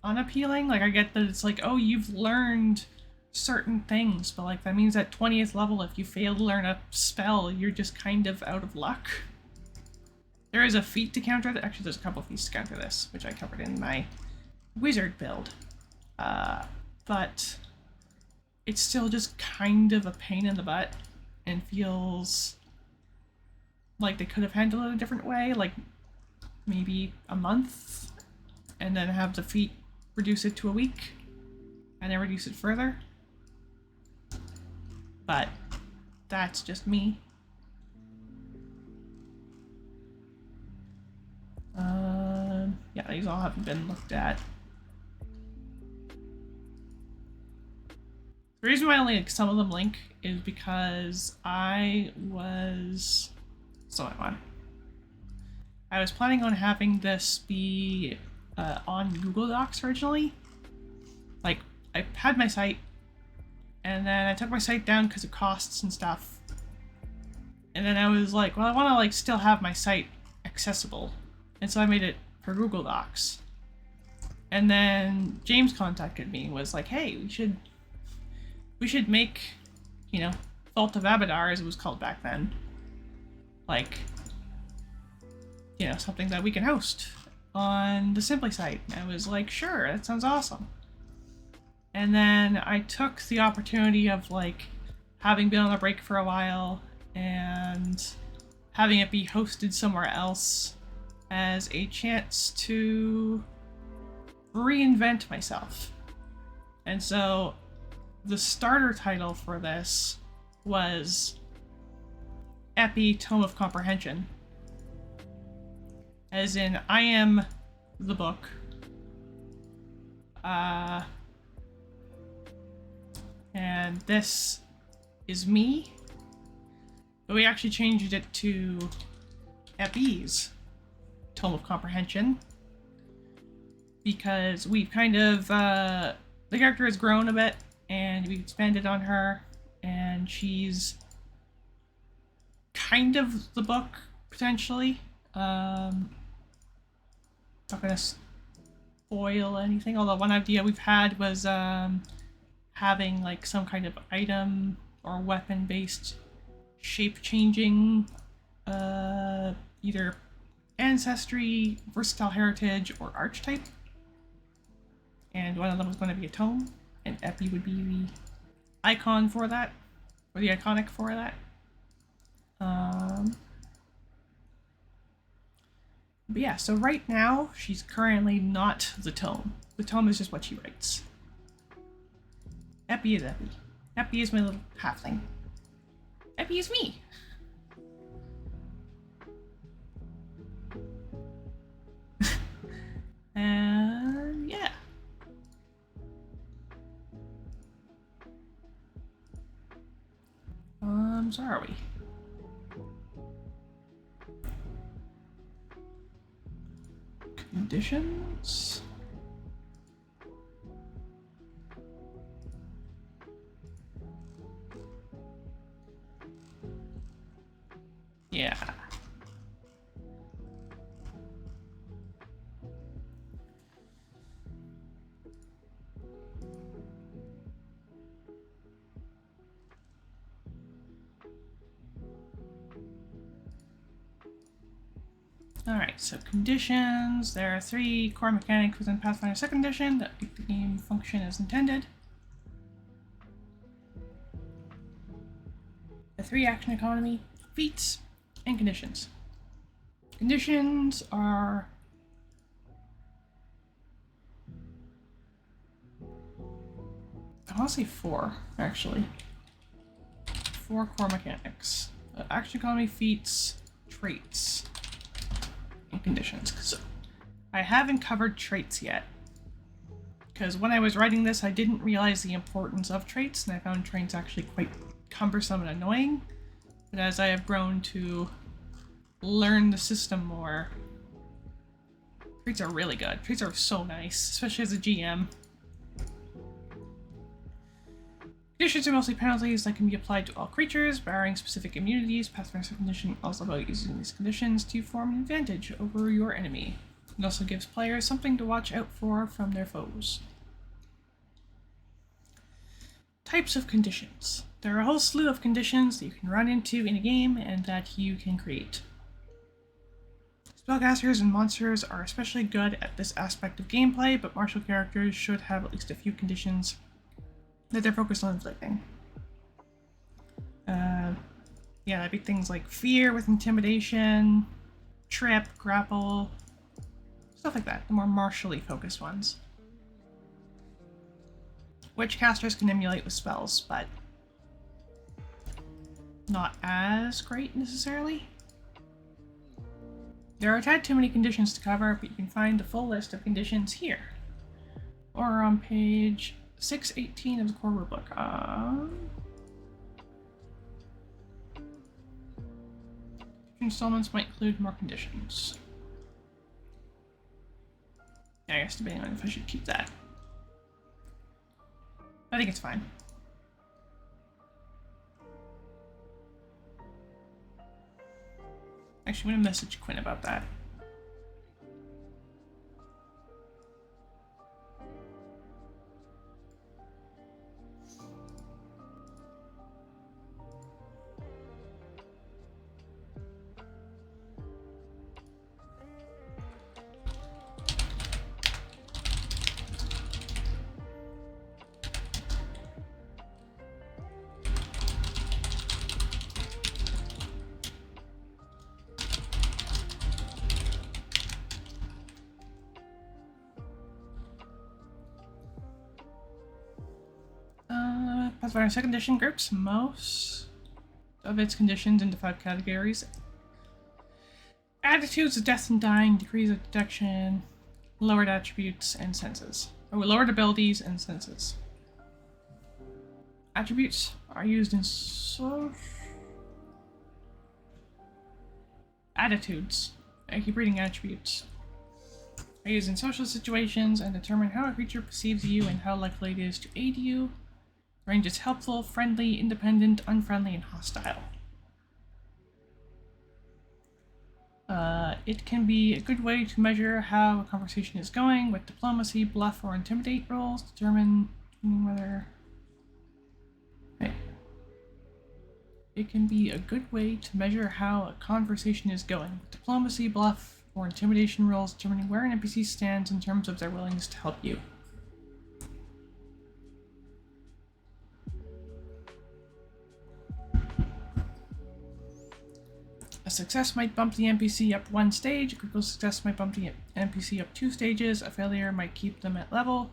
unappealing. Like, I get that it's like, oh, you've learned certain things, but like that means at 20th level, if you fail to learn a spell, you're just kind of out of luck. There is a feat to counter that. Actually, there's a couple of feats to counter this, which I covered in my wizard build. But it's still just kind of a pain in the butt and feels like they could have handled it a different way, like maybe a month, and then have the feat reduce it to a week, and then reduce it further. But that's just me. Yeah, these all haven't been looked at. The reason why I only some of them link is because I was planning on having this be on Google Docs originally. Like, I had my site, and then I took my site down because of costs and stuff. And then I was like, well, I want to like still have my site accessible, and so I made it for Google Docs. And then James contacted me and was like, hey, we should make, you know, Vault of Abadar, as it was called back then, like, you know, something that we can host on the Simply site. And I was like, sure, that sounds awesome. And then I took the opportunity of like having been on a break for a while and having it be hosted somewhere else as a chance to reinvent myself. And so the starter title for this was Epi, Tome of Comprehension. As in, I am the book. And this is me. But we actually changed it to Epi's Tome of Comprehension. Because we've kind of, the character has grown a bit, and we've expanded on her, and she's kind of the book, potentially. Not gonna spoil anything, although one idea we've had was having like some kind of item or weapon based shape changing, either ancestry, versatile heritage, or archetype. And one of them was going to be a tome, and Epi would be the icon for that, or the iconic for that. But yeah, so right now, she's currently not the tome. The tome is just what she writes. Epi is Epi. Epi is my little halfling. Epi is me. And yeah. So are we? Conditions? Yeah. Alright, so conditions. There are 3 core mechanics within Pathfinder 2nd Edition that make the game function as intended. The 3 action economy, feats, and conditions. Conditions are I want to say 4, actually. 4 core mechanics. Action economy, feats, traits, and conditions. So, I haven't covered traits yet. Because when I was writing this, I didn't realize the importance of traits, and I found traits actually quite cumbersome and annoying. But as I have grown to learn the system more, traits are really good. Traits are so nice, especially as a GM. Conditions are mostly penalties that can be applied to all creatures, barring specific immunities. Pathfinder 2nd Edition also about using these conditions to form an advantage over your enemy. It also gives players something to watch out for from their foes. Types of conditions. There are a whole slew of conditions that you can run into in a game and that you can create. Spellcasters and monsters are especially good at this aspect of gameplay, but martial characters should have at least a few conditions that they're focused on inflicting. Yeah, that'd be things like fear with intimidation, trip, grapple, stuff like that, the more martially focused ones. Which casters can emulate with spells, but not as great necessarily. There are a tad too many conditions to cover, but you can find the full list of conditions here, or on page 618 of the core rulebook. Installments might include more conditions. Yeah, I guess debating on if I should keep that. I think it's fine. Actually, I'm gonna message Quinn about that. Pathfinder 2nd Edition groups most of its conditions into 5 categories. Attitudes of death and dying, degrees of detection, lowered attributes, and senses. Or lowered abilities and senses. Attributes are used in attitudes. I keep reading attributes. Are used in social situations and determine how a creature perceives you and how likely it is to aid you. The range is helpful, friendly, independent, unfriendly, and hostile. It can be a good way to measure how a conversation is going with diplomacy, bluff, or intimidate rolls. Determine whether... It can be a good way to measure how a conversation is going with diplomacy, bluff, or intimidation rolls, determining where an NPC stands in terms of their willingness to help you. A success might bump the NPC up 1 stage, a critical success might bump the NPC up 2 stages, a failure might keep them at level,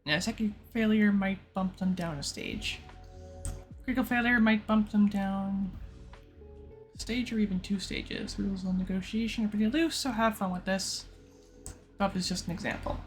and a second failure might bump them down a stage. Critical failure might bump them down a stage or even 2 stages. Rules on negotiation are pretty loose, so have fun with this. Bump is just an example.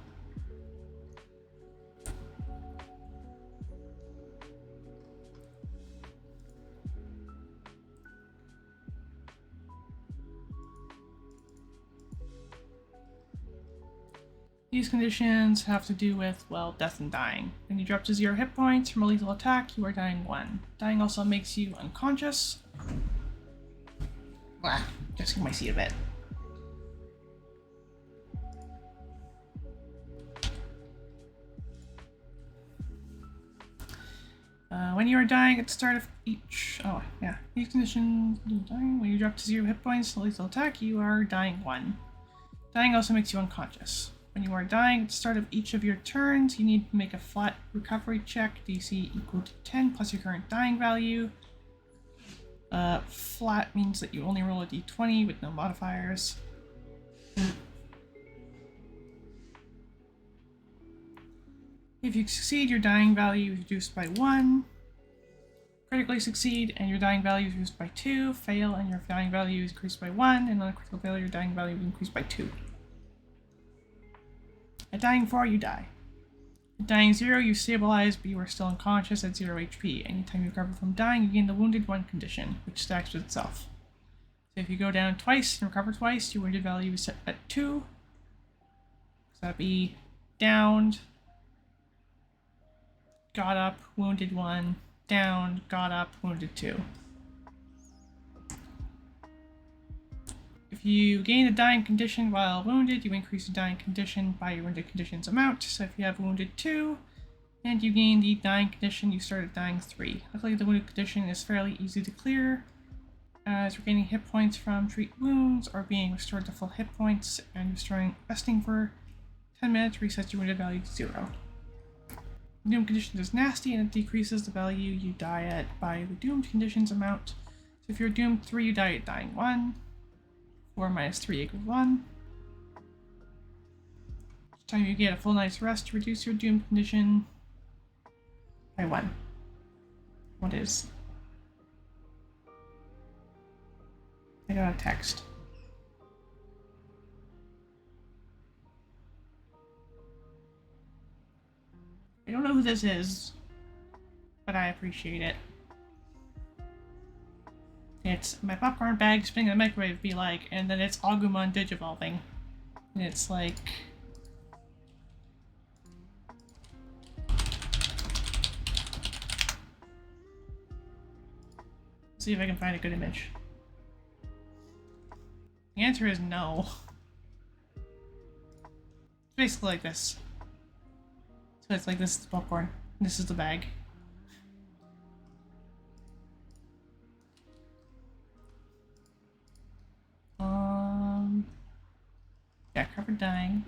These conditions have to do with, well, death and dying. When you drop to 0 hit points from a lethal attack, you are dying 1. Dying also makes you unconscious. Guess you might see a bit. When you are dying at the start of each... Oh, yeah. These conditions... Dying. When you drop to 0 hit points from a lethal attack, you are dying 1. Dying also makes you unconscious. When you are dying at the start of each of your turns, you need to make a flat recovery check, DC equal to 10 plus your current dying value. Flat means that you only roll a d20 with no modifiers. If you succeed, your dying value is reduced by 1. Critically succeed, and your dying value is reduced by 2. Fail, and your dying value is increased by 1. And on a critical failure, your dying value is increased by 2. At dying 4, you die. At dying 0, you stabilize, but you are still unconscious at 0 HP. Anytime you recover from dying, you gain the Wounded 1 condition, which stacks with itself. So if you go down twice and recover twice, your wounded value is set at 2. So that'd be downed, got up, wounded 1, downed, got up, wounded 2. If you gain a dying condition while wounded, you increase the dying condition by your wounded condition's amount. So if you have wounded 2 and you gain the dying condition, you start at dying 3. Luckily, the wounded condition is fairly easy to clear, as regaining hit points from treat wounds or being restored to full hit points and resting for 10 minutes resets your wounded value to 0. The doomed condition is nasty and it decreases the value you die at by the doomed condition's amount. So if you're doomed 3, you die at dying 1. 4 minus 3 equals 1. Each time you get a full night's rest to reduce your doomed condition by 1. What is? I got a text. I don't know who this is, but I appreciate it. It's my popcorn bag spinning in the microwave be like, and then it's Agumon digivolving. And it's like... Let's see if I can find a good image. The answer is no. It's basically like this. So it's like this is the popcorn, and this is the bag. Yeah, covered dying.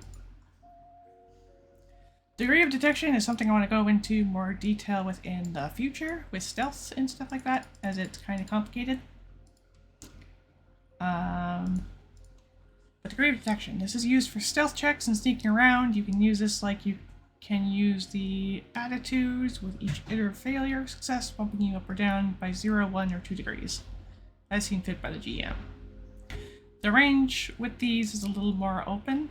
Degree of detection is something I want to go into more detail with in the future, with stealth and stuff like that, as it's kind of complicated. But degree of detection. This is used for stealth checks and sneaking around. You can use this like you can use the attitudes with each iterative failure or success, bumping you up or down by 0, 1, or 2 degrees, as seen fit by the GM. The range with these is a little more open,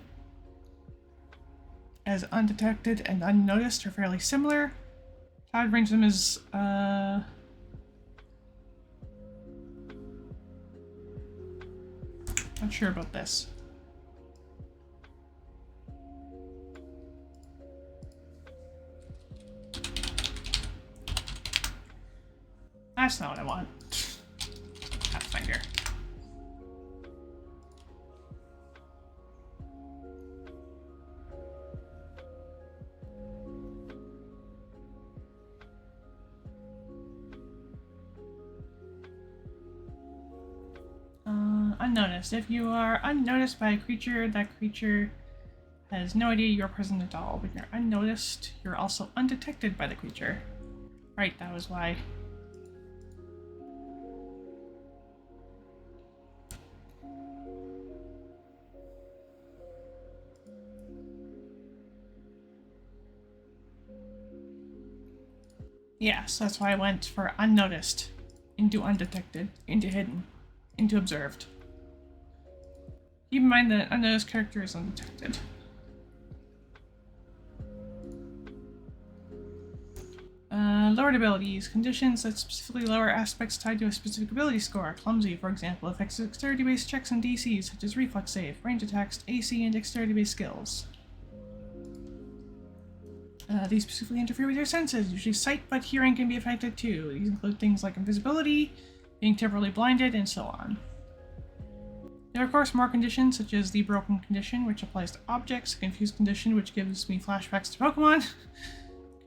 as undetected and unnoticed are fairly similar. I would range them as not sure about this. That's not what I want. Pathfinder. Unnoticed. If you are unnoticed by a creature, that creature has no idea you're present at all. When you're unnoticed, you're also undetected by the creature. Right, that was why. Yes, that's why I went for unnoticed, into undetected, into hidden, into observed. Keep in mind that unnoticed character is undetected. Lowered abilities. Conditions that specifically lower aspects tied to a specific ability score. Clumsy, for example, affects dexterity-based checks and DCs, such as reflex save, range attacks, AC, and dexterity-based skills. These specifically interfere with your senses. Usually sight, but hearing can be affected too. These include things like invisibility, being temporarily blinded, and so on. There are, of course, more conditions, such as the broken condition, which applies to objects, confused condition, which gives me flashbacks to Pokemon,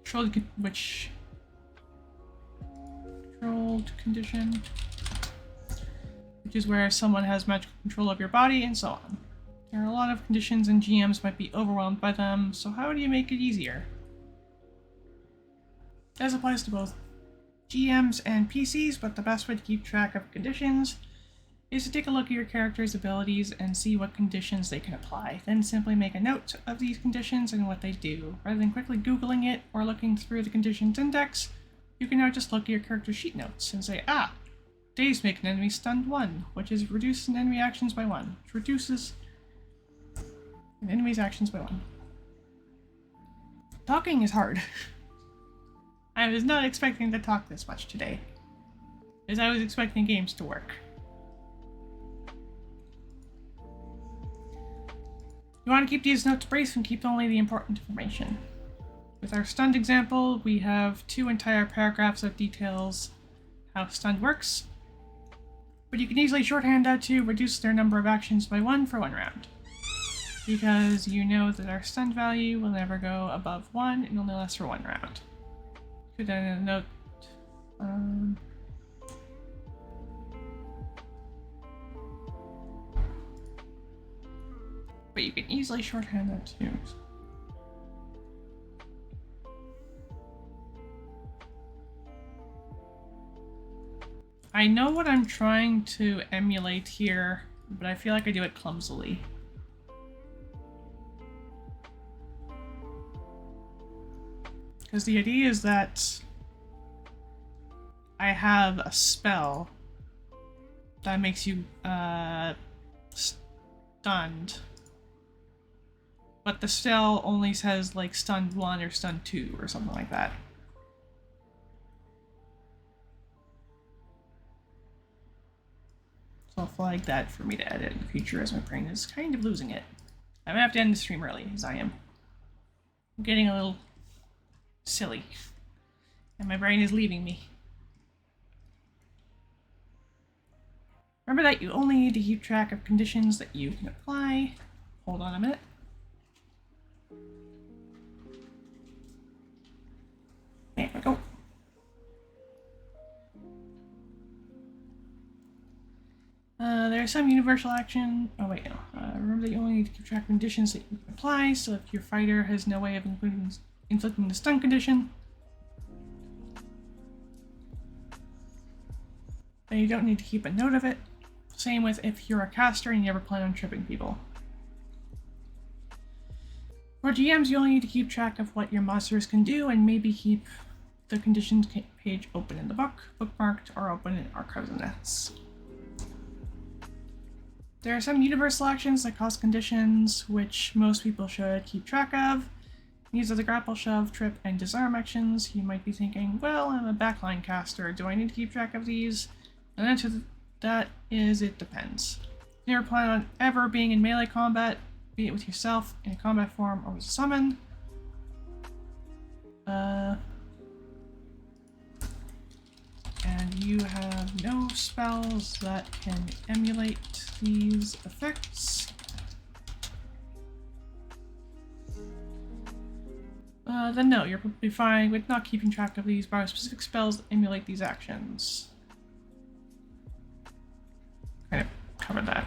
controlled condition, which is where someone has magical control of your body, and so on. There are a lot of conditions, and GMs might be overwhelmed by them, so how do you make it easier? This applies to both GMs and PCs, but the best way to keep track of conditions is to take a look at your character's abilities and see what conditions they can apply. Then simply make a note of these conditions and what they do. Rather than quickly Googling it or looking through the conditions index, you can now just look at your character's sheet notes and say, daze make an enemy stunned 1, which is reduces an enemy actions by 1, which reduces an enemy's actions by 1. Talking is hard. I was not expecting to talk this much today, as I was expecting games to work. You want to keep these notes brief and keep only the important information. With our stunned example, we have 2 entire paragraphs that details how stunned works, but you can easily shorthand that to reduce their number of actions by 1 for 1 round. Because you know that our stunned value will never go above 1 and only lasts for 1 round. Put that in a note. But you can easily shorthand that too. I know what I'm trying to emulate here, but I feel like I do it clumsily. Because the idea is that I have a spell that makes you stunned, but the spell only says like stunned 1 or stunned 2 or something like that. So I'll flag that for me to edit in the future, as my brain is kind of losing it. I'm gonna have to end the stream early, as I am. I'm getting a little silly, and my brain is leaving me. Remember that you only need to keep track of conditions that you can apply. Hold on a minute. There we go. There are some universal action. Oh wait, no. Remember that you only need to keep track of conditions that you can apply. So if your fighter has no way of inflicting the stun condition, then you don't need to keep a note of it. Same with if you're a caster and you never plan on tripping people. For GMs, you only need to keep track of what your monsters can do and maybe keep the conditions page open in the book, bookmarked, or open in Archives and Nets. There are some universal actions that cause conditions, which most people should keep track of. These are the grapple, shove, trip, and disarm actions. You might be thinking, well, I'm a backline caster. Do I need to keep track of these? And the answer to that is it depends. If you never plan on ever being in melee combat, be it with yourself, in a combat form, or with a summon, and you have no spells that can emulate these effects, then no, you're probably fine with not keeping track of these by specific spells that emulate these actions. Kind of covered that.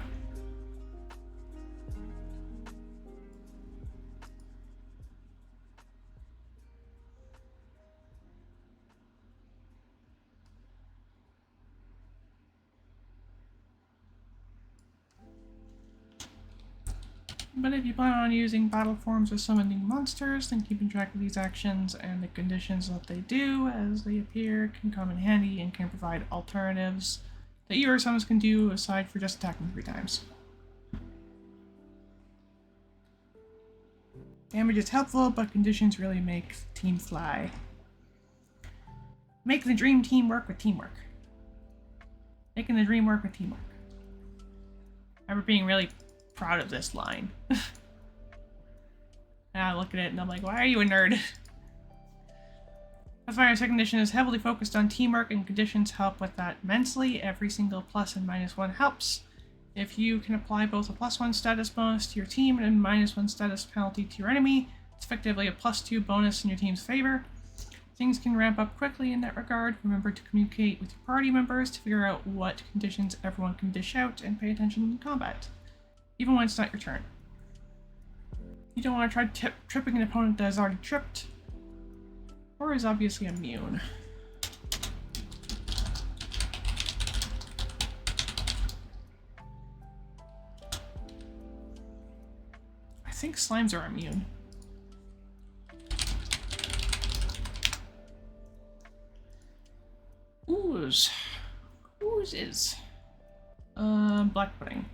But if you plan on using battle forms or summoning monsters, then keeping track of these actions and the conditions that they do as they appear can come in handy and can provide alternatives that you or summons can do aside for just attacking 3 times. Damage is helpful, but conditions really make the team fly. Make the dream team work with teamwork. Making the dream work with teamwork. I remember being really proud of this line. And I look at it and I'm like, why are you a nerd? Pathfinder's second edition is heavily focused on teamwork, and conditions help with that immensely. Every single plus and -1 helps. If you can apply both a +1 status bonus to your team and a -1 status penalty to your enemy, it's effectively a +2 bonus in your team's favor. Things can ramp up quickly in that regard. Remember to communicate with your party members to figure out what conditions everyone can dish out, and pay attention in combat, even when it's not your turn. You don't want to try tripping an opponent that is already tripped, or is obviously immune. I think slimes are immune. Ooze. Ooze is. Black pudding.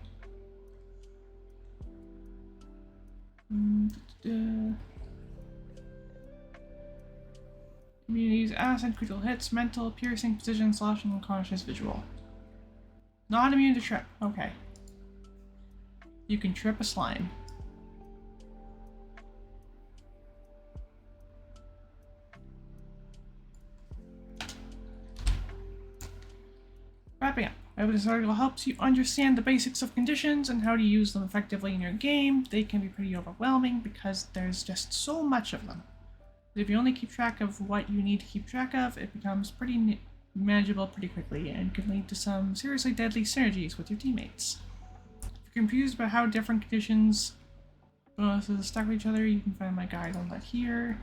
Immunities: acid, critical hits, mental, piercing, precision, slashing, unconscious, visual. Not immune to trip. Okay. You can trip a slime. Wrapping up. I hope this article helps you understand the basics of conditions and how to use them effectively in your game. They can be pretty overwhelming because there's just so much of them. But if you only keep track of what you need to keep track of, it becomes pretty manageable pretty quickly and can lead to some seriously deadly synergies with your teammates. If you're confused about how different conditions bonuses stack with each other, you can find my guide on that here.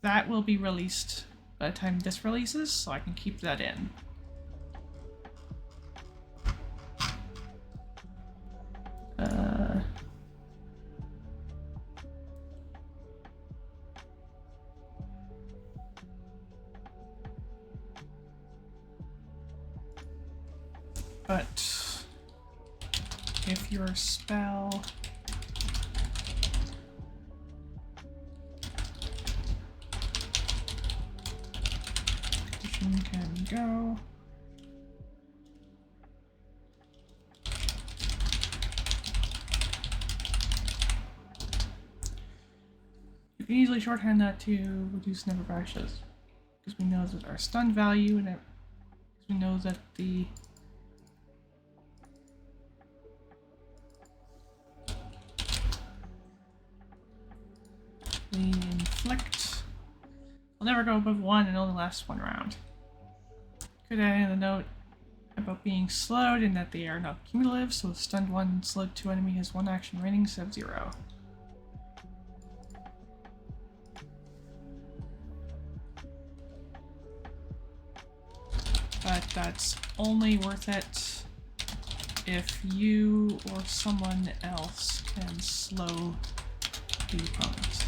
That will be released by the time this releases, so I can keep that in. But if your spell can go, you can easily shorthand that to reduce number of actions, because we know that our stun value and because we know that the inflict will never go above 1 and only lasts 1 round. Could add in a note about being slowed and that they are not cumulative, so stunned 1 and slowed 2 enemy has 1 action remaining instead of 0. But that's only worth it if you or someone else can slow to opponents.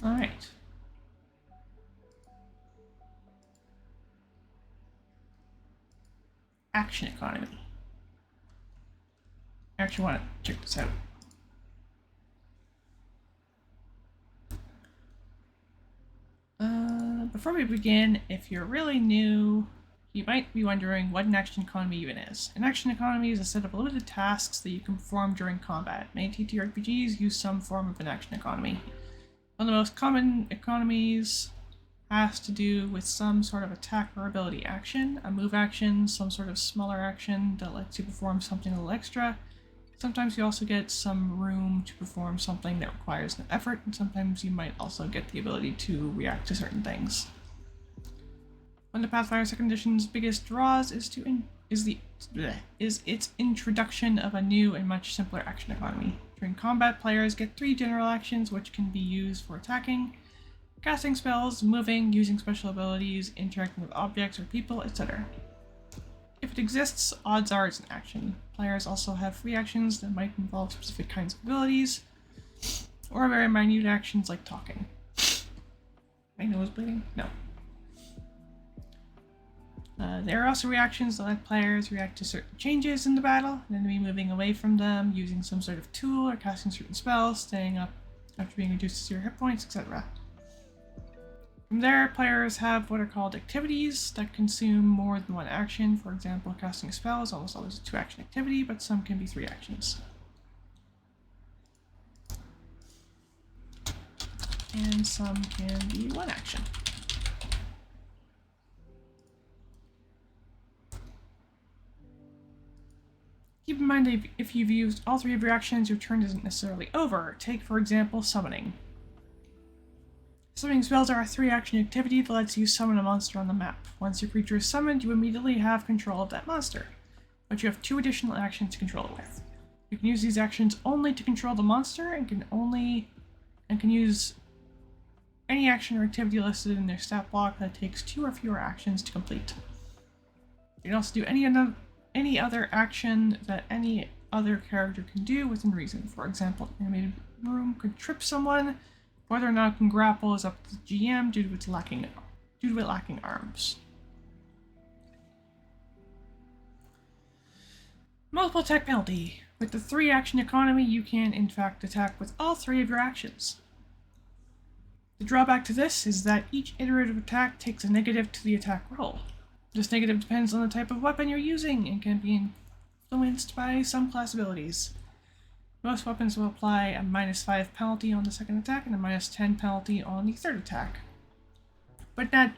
All right. Action economy. I actually want to check this out. Before we begin, if you're really new, you might be wondering what an action economy even is. An action economy is a set of limited tasks that you can perform during combat. Many TTRPGs use some form of an action economy. One of the most common economies has to do with some sort of attack or ability action, a move action, some sort of smaller action that lets you perform something a little extra. Sometimes you also get some room to perform something that requires no effort, and sometimes you might also get the ability to react to certain things. One of Pathfinder 2nd Edition's biggest draws is its introduction of a new and much simpler action economy. During combat, players get 3 general actions which can be used for attacking, casting spells, moving, using special abilities, interacting with objects or people, etc. If it exists, odds are it's an action. Players also have free actions that might involve specific kinds of abilities, or very minute actions like talking. My nose bleeding? No. There are also reactions that let players react to certain changes in the battle, an enemy moving away from them, using some sort of tool, or casting certain spells, staying up after being reduced to 0 hit points, etc. From there, players have what are called activities that consume more than one action. For example, casting a spell is almost always a 2-action activity, but some can be 3 actions. And some can be 1 action. Keep in mind that if you've used all 3 of your actions, your turn isn't necessarily over. Take, for example, summoning. Summoning spells are a 3-action activity that lets you summon a monster on the map. Once your creature is summoned, you immediately have control of that monster, but you have 2 additional actions to control it with. You can use these actions only to control the monster and can use any action or activity listed in their stat block that takes 2 or fewer actions to complete. You can also do any other action that any other character can do within reason. For example, an animated room could trip someone. Whether or not it can grapple is up to the GM due to it lacking arms. Multiple attack penalty. With the 3-action economy, you can in fact attack with all 3 of your actions. The drawback to this is that each iterative attack takes a negative to the attack roll. This negative depends on the type of weapon you're using and can be influenced by some class abilities. Most weapons will apply a -5 penalty on the 2nd attack and a -10 penalty on the 3rd attack. But that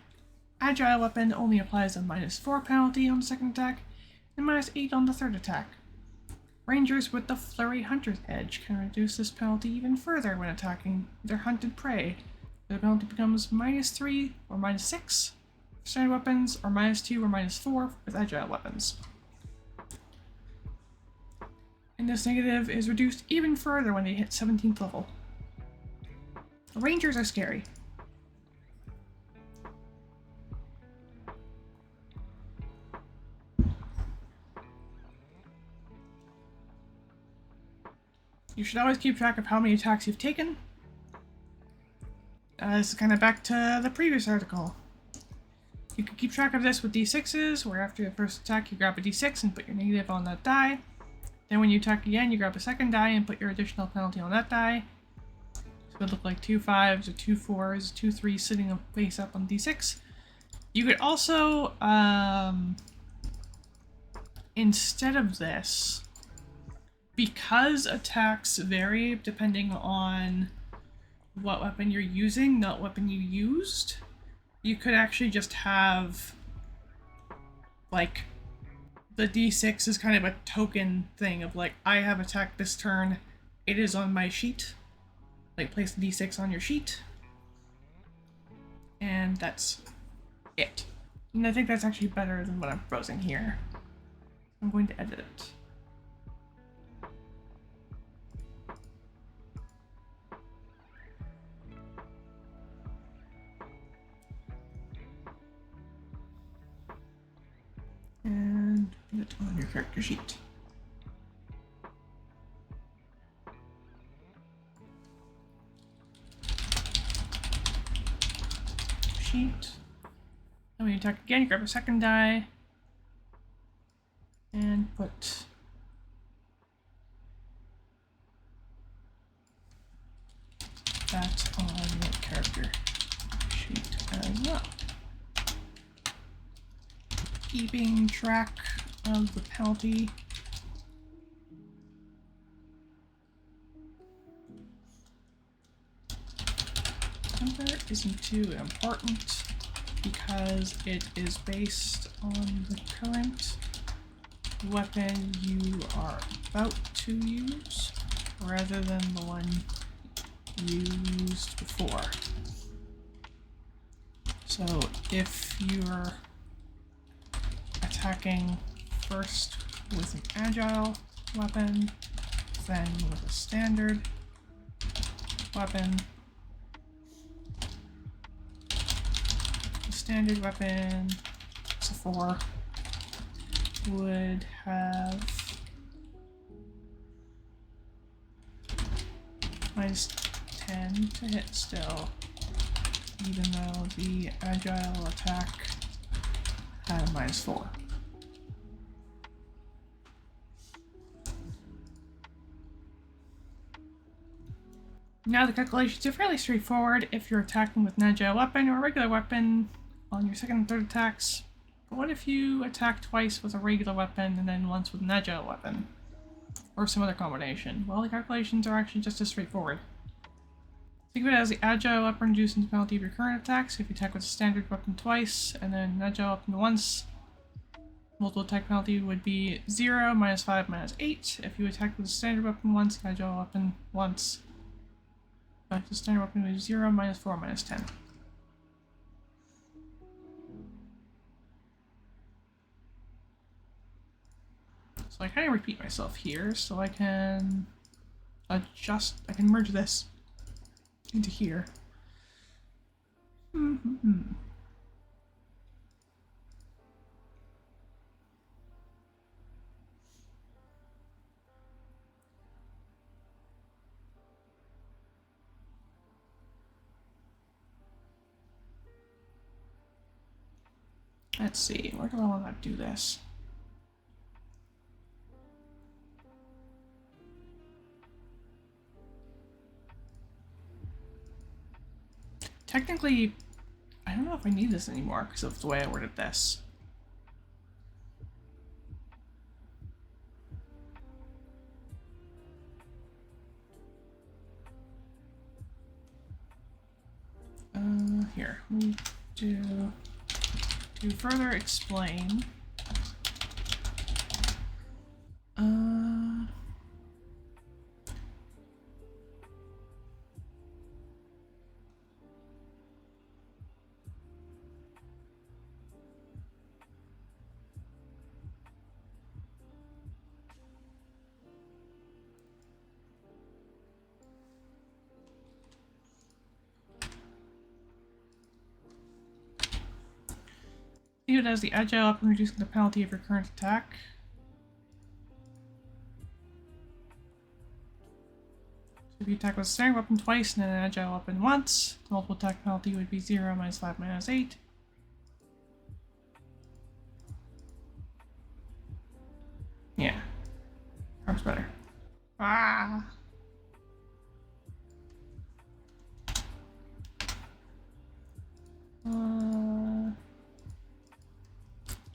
agile weapon only applies a -4 penalty on the 2nd attack and -8 on the 3rd attack. Rangers with the Flurry Hunter's Edge can reduce this penalty even further when attacking their hunted prey. The penalty becomes -3 or -6 for standard weapons, or -2 or -4 with agile weapons. And this negative is reduced even further when they hit 17th level. Rangers are scary. You should always keep track of how many attacks you've taken. This is kind of back to the previous article. You can keep track of this with d6s, where after your first attack you grab a d6 and put your negative on that die. Then when you attack again, you grab a second die and put your additional penalty on that die. So it would look like 2 5s or 2 4s, 2 3s sitting face up on d6. You could also, instead of this, because attacks vary depending on what weapon you're using, not what weapon you used, you could actually just have, like, the d6 is kind of a token thing of, like, I have attacked this turn, it is on my sheet. Like, place the d6 on your sheet. And that's it. And I think that's actually better than what I'm proposing here. I'm going to edit it. And put it on your character sheet. Sheet. Then when you attack again, you grab a second die and put that on your character sheet as well. Keeping track of the penalty. Number isn't too important because it is based on the current weapon you are about to use rather than the one you used before. So if you're attacking first with an agile weapon, then with a standard weapon, the standard weapon, it's a 4, would have -10 to hit still, even though the agile attack had a -4. Now the calculations are fairly straightforward if you're attacking with an agile weapon or a regular weapon on your second and third attacks. But what if you attack twice with a regular weapon and then once with an agile weapon? Or some other combination? Well, the calculations are actually just as straightforward. Think of it as the agile weapon reducing the penalty of your current attacks. If you attack with a standard weapon twice and then an agile weapon once, multiple attack penalty would be 0, -5, -8. If you attack with a standard weapon once, an agile weapon once, the standard weapon would be 0, -4, -10. So I kind of repeat myself here, so I can adjust, I can merge this into here. Let's see, where do I want to do this? Technically, I don't know if I need this anymore because of the way I worded this. Here, let me do to further explain. Think of it as the agile weapon reducing the penalty of your current attack. So if you attack with a standard weapon twice and then an agile weapon once, the multiple attack penalty would be 0, -5, -8. Yeah. Works better. Ah!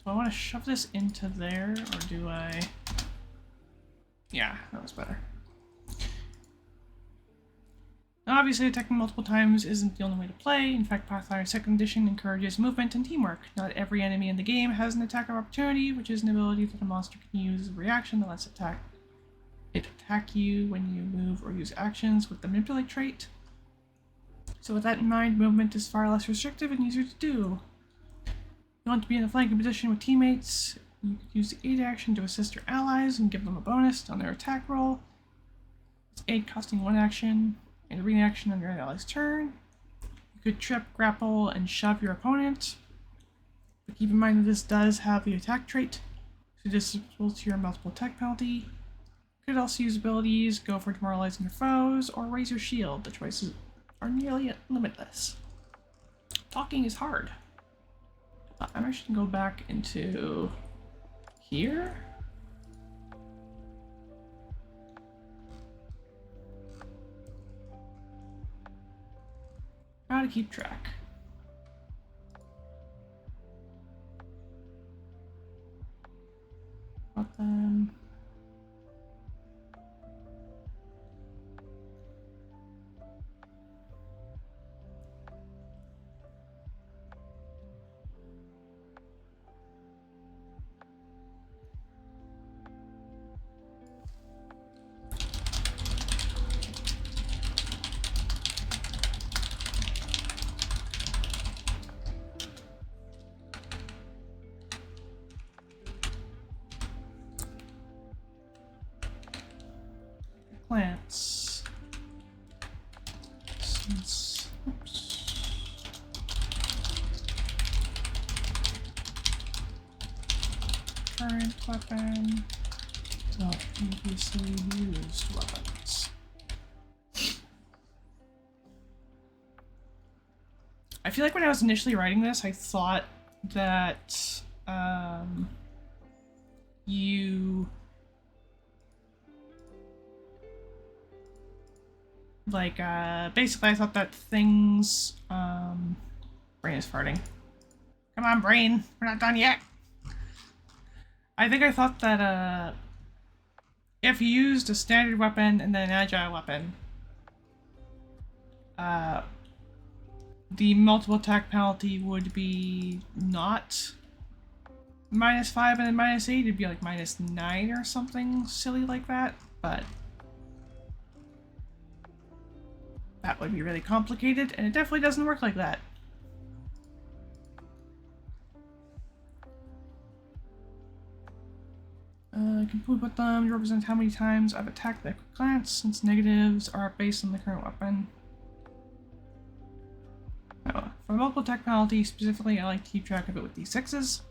Do I want to shove this into there, or do I... Yeah, that was better. Now, obviously, attacking multiple times isn't the only way to play. In fact, Pathfinder 2nd Edition encourages movement and teamwork. Not every enemy in the game has an attack of opportunity, which is an ability that a monster can use as a reaction that lets it attack you when you move or use actions with the Manipulate trait. So with that in mind, movement is far less restrictive and easier to do. You want to be in a flanking position with teammates You could use the aid action to assist your allies and give them a bonus on their attack roll. It's aid costing 1 action and a reaction on your ally's turn. You could trip, grapple, and shove your opponent. But keep in mind that this does have the attack trait, so this is equal to your multiple attack penalty. You could also use abilities, go for demoralizing your foes, or raise your shield. The choices are nearly limitless. Talking is hard. I'm actually going to go back into here. How to keep track. Weapon. Plants. Since, oops. Current weapon. Not previously used weapons. I feel like when I was initially writing this, I thought that you like basically I thought that things brain is farting. Come on, brain, we're not done yet. I think I thought that if you used a standard weapon and then an agile weapon, the multiple attack penalty would be not -5 and then -8, it'd be like -9 or something silly like that, but that would be really complicated, and it definitely doesn't work like that. Complete with them to represent how many times I've attacked the quick glance, since negatives are based on the current weapon. Oh, for the multiple attack penalty, specifically, I like to keep track of it with d6s.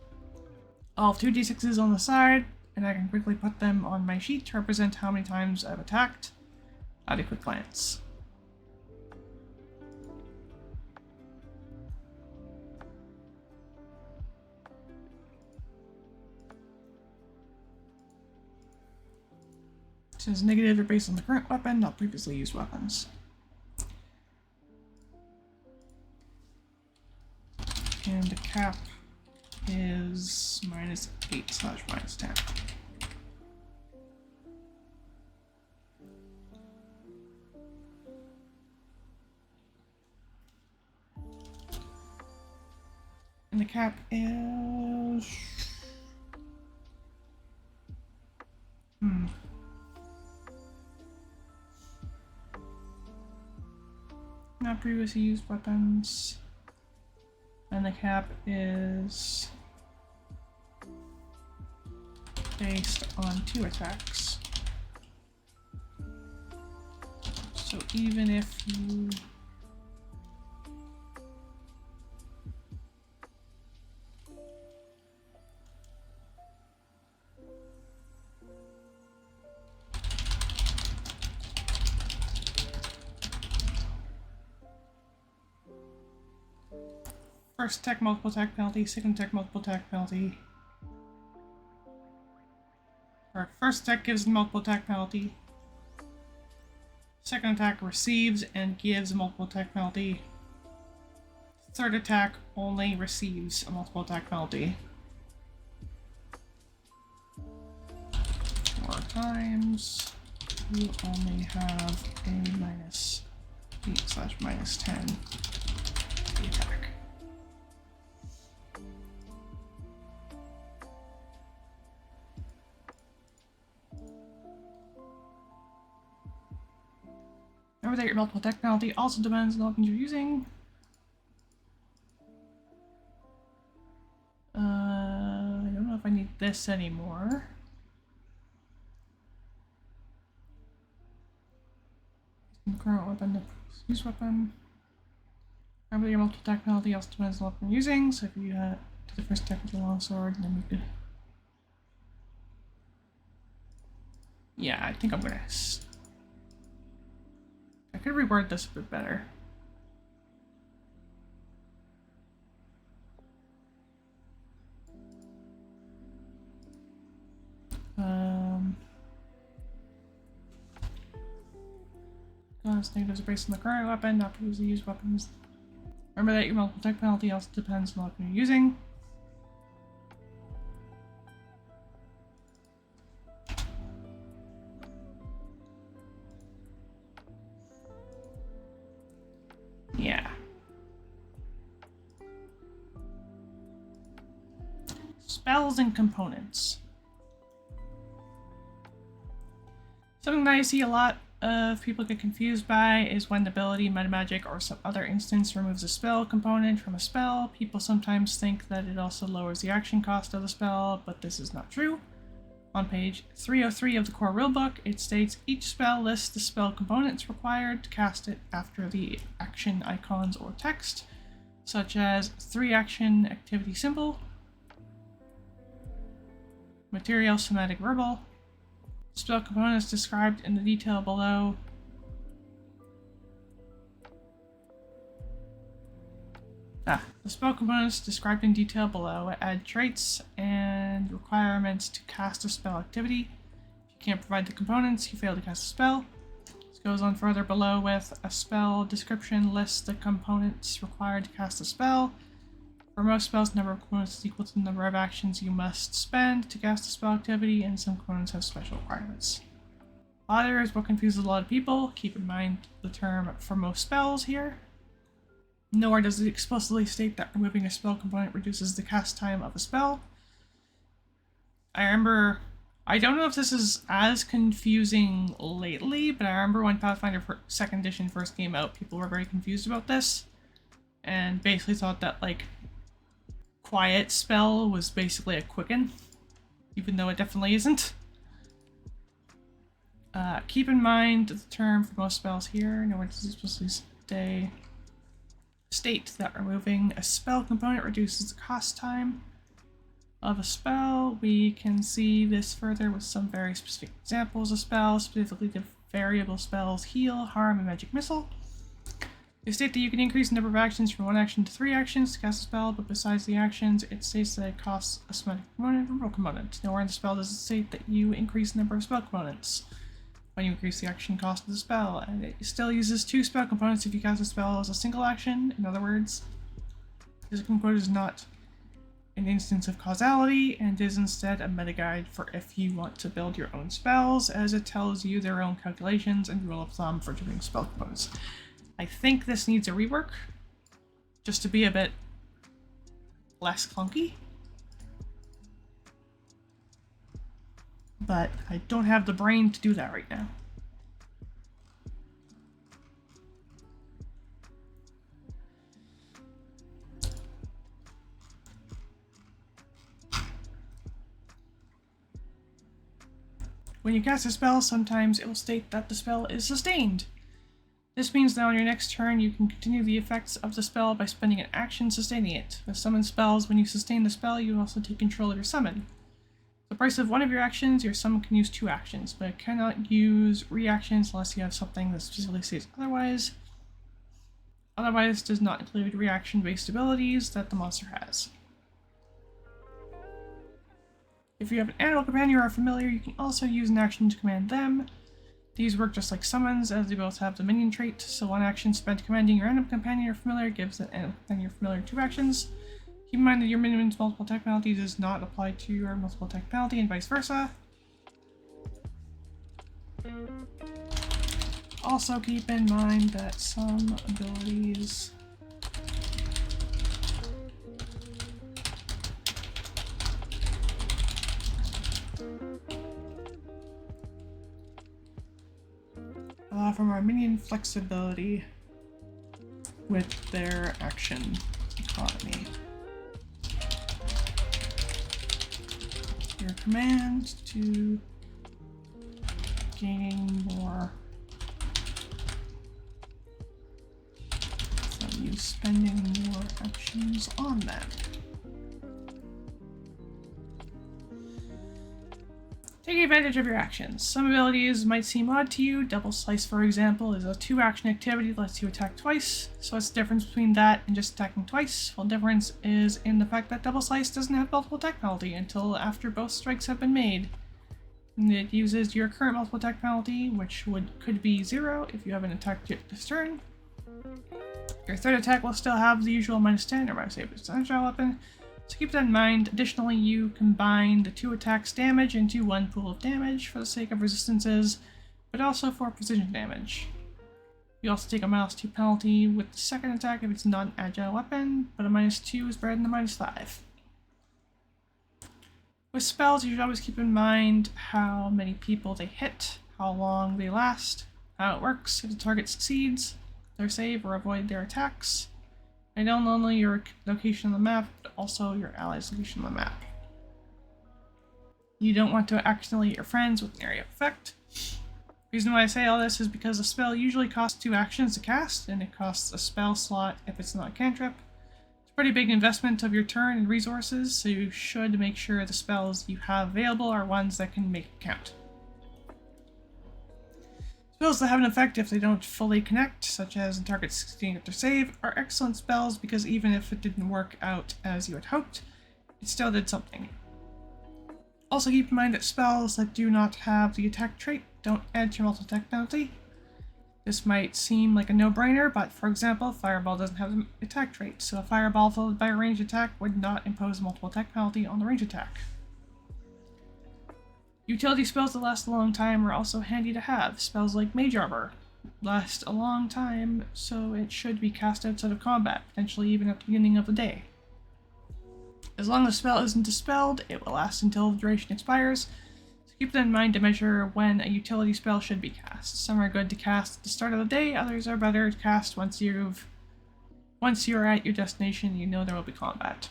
I'll have 2 d6s on the side, and I can quickly put them on my sheet to represent how many times I've attacked at a quick glance. Since negative are based on the current weapon, not previously used weapons. And the cap is -8/-10. And the cap is... not previously used weapons. And the cap is based on 2 attacks. So even if you first attack multiple attack penalty, second attack multiple attack penalty. Or first attack gives a multiple attack penalty. Second attack receives and gives a multiple attack penalty. Third attack only receives a multiple attack penalty. 4 times. You only have a -8/-10 attack. Remember that your multiple attack penalty also depends on the weapons you're using. I don't know if I need this anymore. Current weapon, use weapon. Remember your multiple attack penalty also depends on what weapon you're using, so if you do the first attack with the long sword, then you could. Yeah, I think I'm gonna. I could reword this a bit better. Negatives are based on the current weapon, not previously used weapons. Remember that your multiple attack penalty also depends on what weapon you're using. Yeah. Spells and components. Something that I see a lot of people get confused by is when the ability, metamagic, or some other instance removes a spell component from a spell. People sometimes think that it also lowers the action cost of the spell, but this is not true. On page 303 of the core rulebook, it states each spell lists the spell components required to cast it after the action icons or text, such as 3-action activity symbol, material, somatic, verbal. Spell components described in the detail below. The spell components described in detail below add traits and requirements to cast a spell activity. If you can't provide the components, you fail to cast a spell. This goes on further below with a spell description lists the components required to cast a spell. For most spells, the number of components is equal to the number of actions you must spend to cast a spell activity, and some components have special requirements. Ladder is what confuses a lot of people. Keep in mind the term for most spells here. Nor does it explicitly state that removing a spell component reduces the cast time of a spell. I don't know if this is as confusing lately, but I remember when Pathfinder 2nd edition first came out, people were very confused about this, and basically thought that, like, quiet spell was basically a quicken, even though it definitely isn't. Keep in mind the term for most spells here. Nowhere does it explicitly state that removing a spell component reduces the cost time of a spell. We can see this further with some very specific examples of spells, specifically the variable spells Heal, Harm, and Magic Missile. They state that you can increase the number of actions from 1 action to 3 actions to cast a spell, but besides the actions, it states that it costs a somatic component and verbal component. Nowhere in the spell does it state that you increase the number of spell components when you increase the action cost of the spell, and it still uses 2 spell components if you cast a spell as a single action. In other words, this component is not an instance of causality, and is instead a meta guide for if you want to build your own spells, as it tells you their own calculations and rule of thumb for doing spell components. I think this needs a rework, just to be a bit less clunky. But I don't have the brain to do that right now. When you cast a spell, sometimes it will state that the spell is sustained. This means that on your next turn, you can continue the effects of the spell by spending an action sustaining it. With summon spells, when you sustain the spell, you also take control of your summon. The price of one of your actions, your summon can use 2 actions, but it cannot use reactions unless you have something that specifically states otherwise. Otherwise, does not include reaction-based abilities that the monster has. If you have an animal companion or a familiar, you can also use an action to command them. These work just like summons, as they both have the minion trait, so 1 action spent commanding your animal companion or familiar gives the animal companion or familiar 2 actions. Keep in mind that your minion's multiple attack penalty does not apply to your multiple attack penalty, and vice versa. Also keep in mind that some abilities allow for more minion flexibility with their action economy. your command to gaining more from you spending more actions on that. Take advantage of your actions. Some abilities might seem odd to you. Double Slice, for example, is a 2-action activity that lets you attack twice. So what's the difference between that and just attacking twice? Well, the difference is in the fact that Double Slice doesn't have multiple attack penalty until after both strikes have been made. And it uses your current multiple attack penalty, which could be 0 if you haven't attacked yet this turn. Your third attack will still have the usual -10 or -8% agile weapon. So keep that in mind. Additionally, you combine the 2 attacks damage into 1 pool of damage for the sake of resistances, but also for precision damage. You also take a -2 penalty with the second attack if it's not an agile weapon, but a -2 is better than a -5. With spells, you should always keep in mind how many people they hit, how long they last, how it works if the target succeeds their save or avoid their attacks, and not only your location on the map, but also your allies' location on the map. You don't want to accidentally hit your friends with an area of effect. The reason why I say all this is because a spell usually costs 2 actions to cast, and it costs a spell slot if it's not a cantrip. It's a pretty big investment of your turn and resources, so you should make sure the spells you have available are ones that can make it count. Spells that have an effect if they don't fully connect, such as the target succeeding at their save, are excellent spells because even if it didn't work out as you had hoped, it still did something. Also keep in mind that spells that do not have the attack trait don't add to your multiple attack penalty. This might seem like a no-brainer, but for example, Fireball doesn't have the attack trait, so a Fireball followed by a ranged attack would not impose a multiple attack penalty on the ranged attack. Utility spells that last a long time are also handy to have. Spells like Mage Armor last a long time, so it should be cast outside of combat, potentially even at the beginning of the day. As long as the spell isn't dispelled, it will last until the duration expires, so keep that in mind to measure when a utility spell should be cast. Some are good to cast at the start of the day, others are better to cast once you're at your destination and you know there will be combat.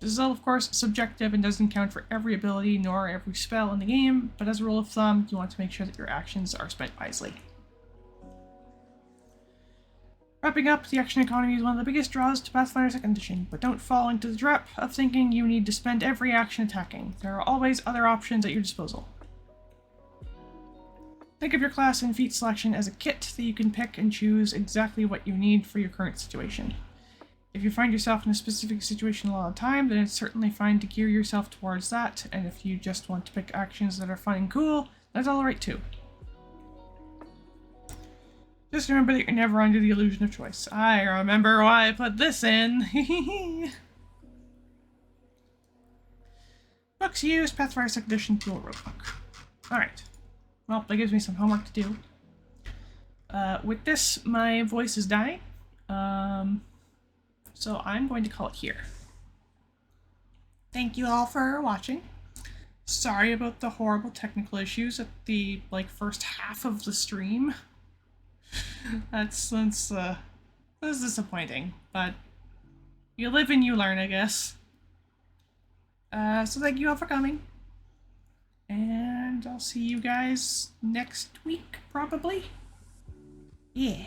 This is all, of course, subjective and doesn't count for every ability nor every spell in the game, but as a rule of thumb, you want to make sure that your actions are spent wisely. Wrapping up, the action economy is one of the biggest draws to Pathfinder 2nd Edition, but don't fall into the trap of thinking you need to spend every action attacking. There are always other options at your disposal. Think of your class and feat selection as a kit that you can pick and choose exactly what you need for your current situation. If you find yourself in a specific situation a lot of the time, then it's certainly fine to gear yourself towards that, and if you just want to pick actions that are fun and cool, that's alright too. Just remember that you're never under the illusion of choice. I remember why I put this in. Books used, Pathfinder 2nd Edition Tool Rulebook. Alright. Well, that gives me some homework to do. With this, my voice is dying. So I'm going to call it here. Thank you all for watching. Sorry about the horrible technical issues at the, first half of the stream. That's disappointing, but you live and you learn, I guess. So thank you all for coming. And I'll see you guys next week, probably. Yeah.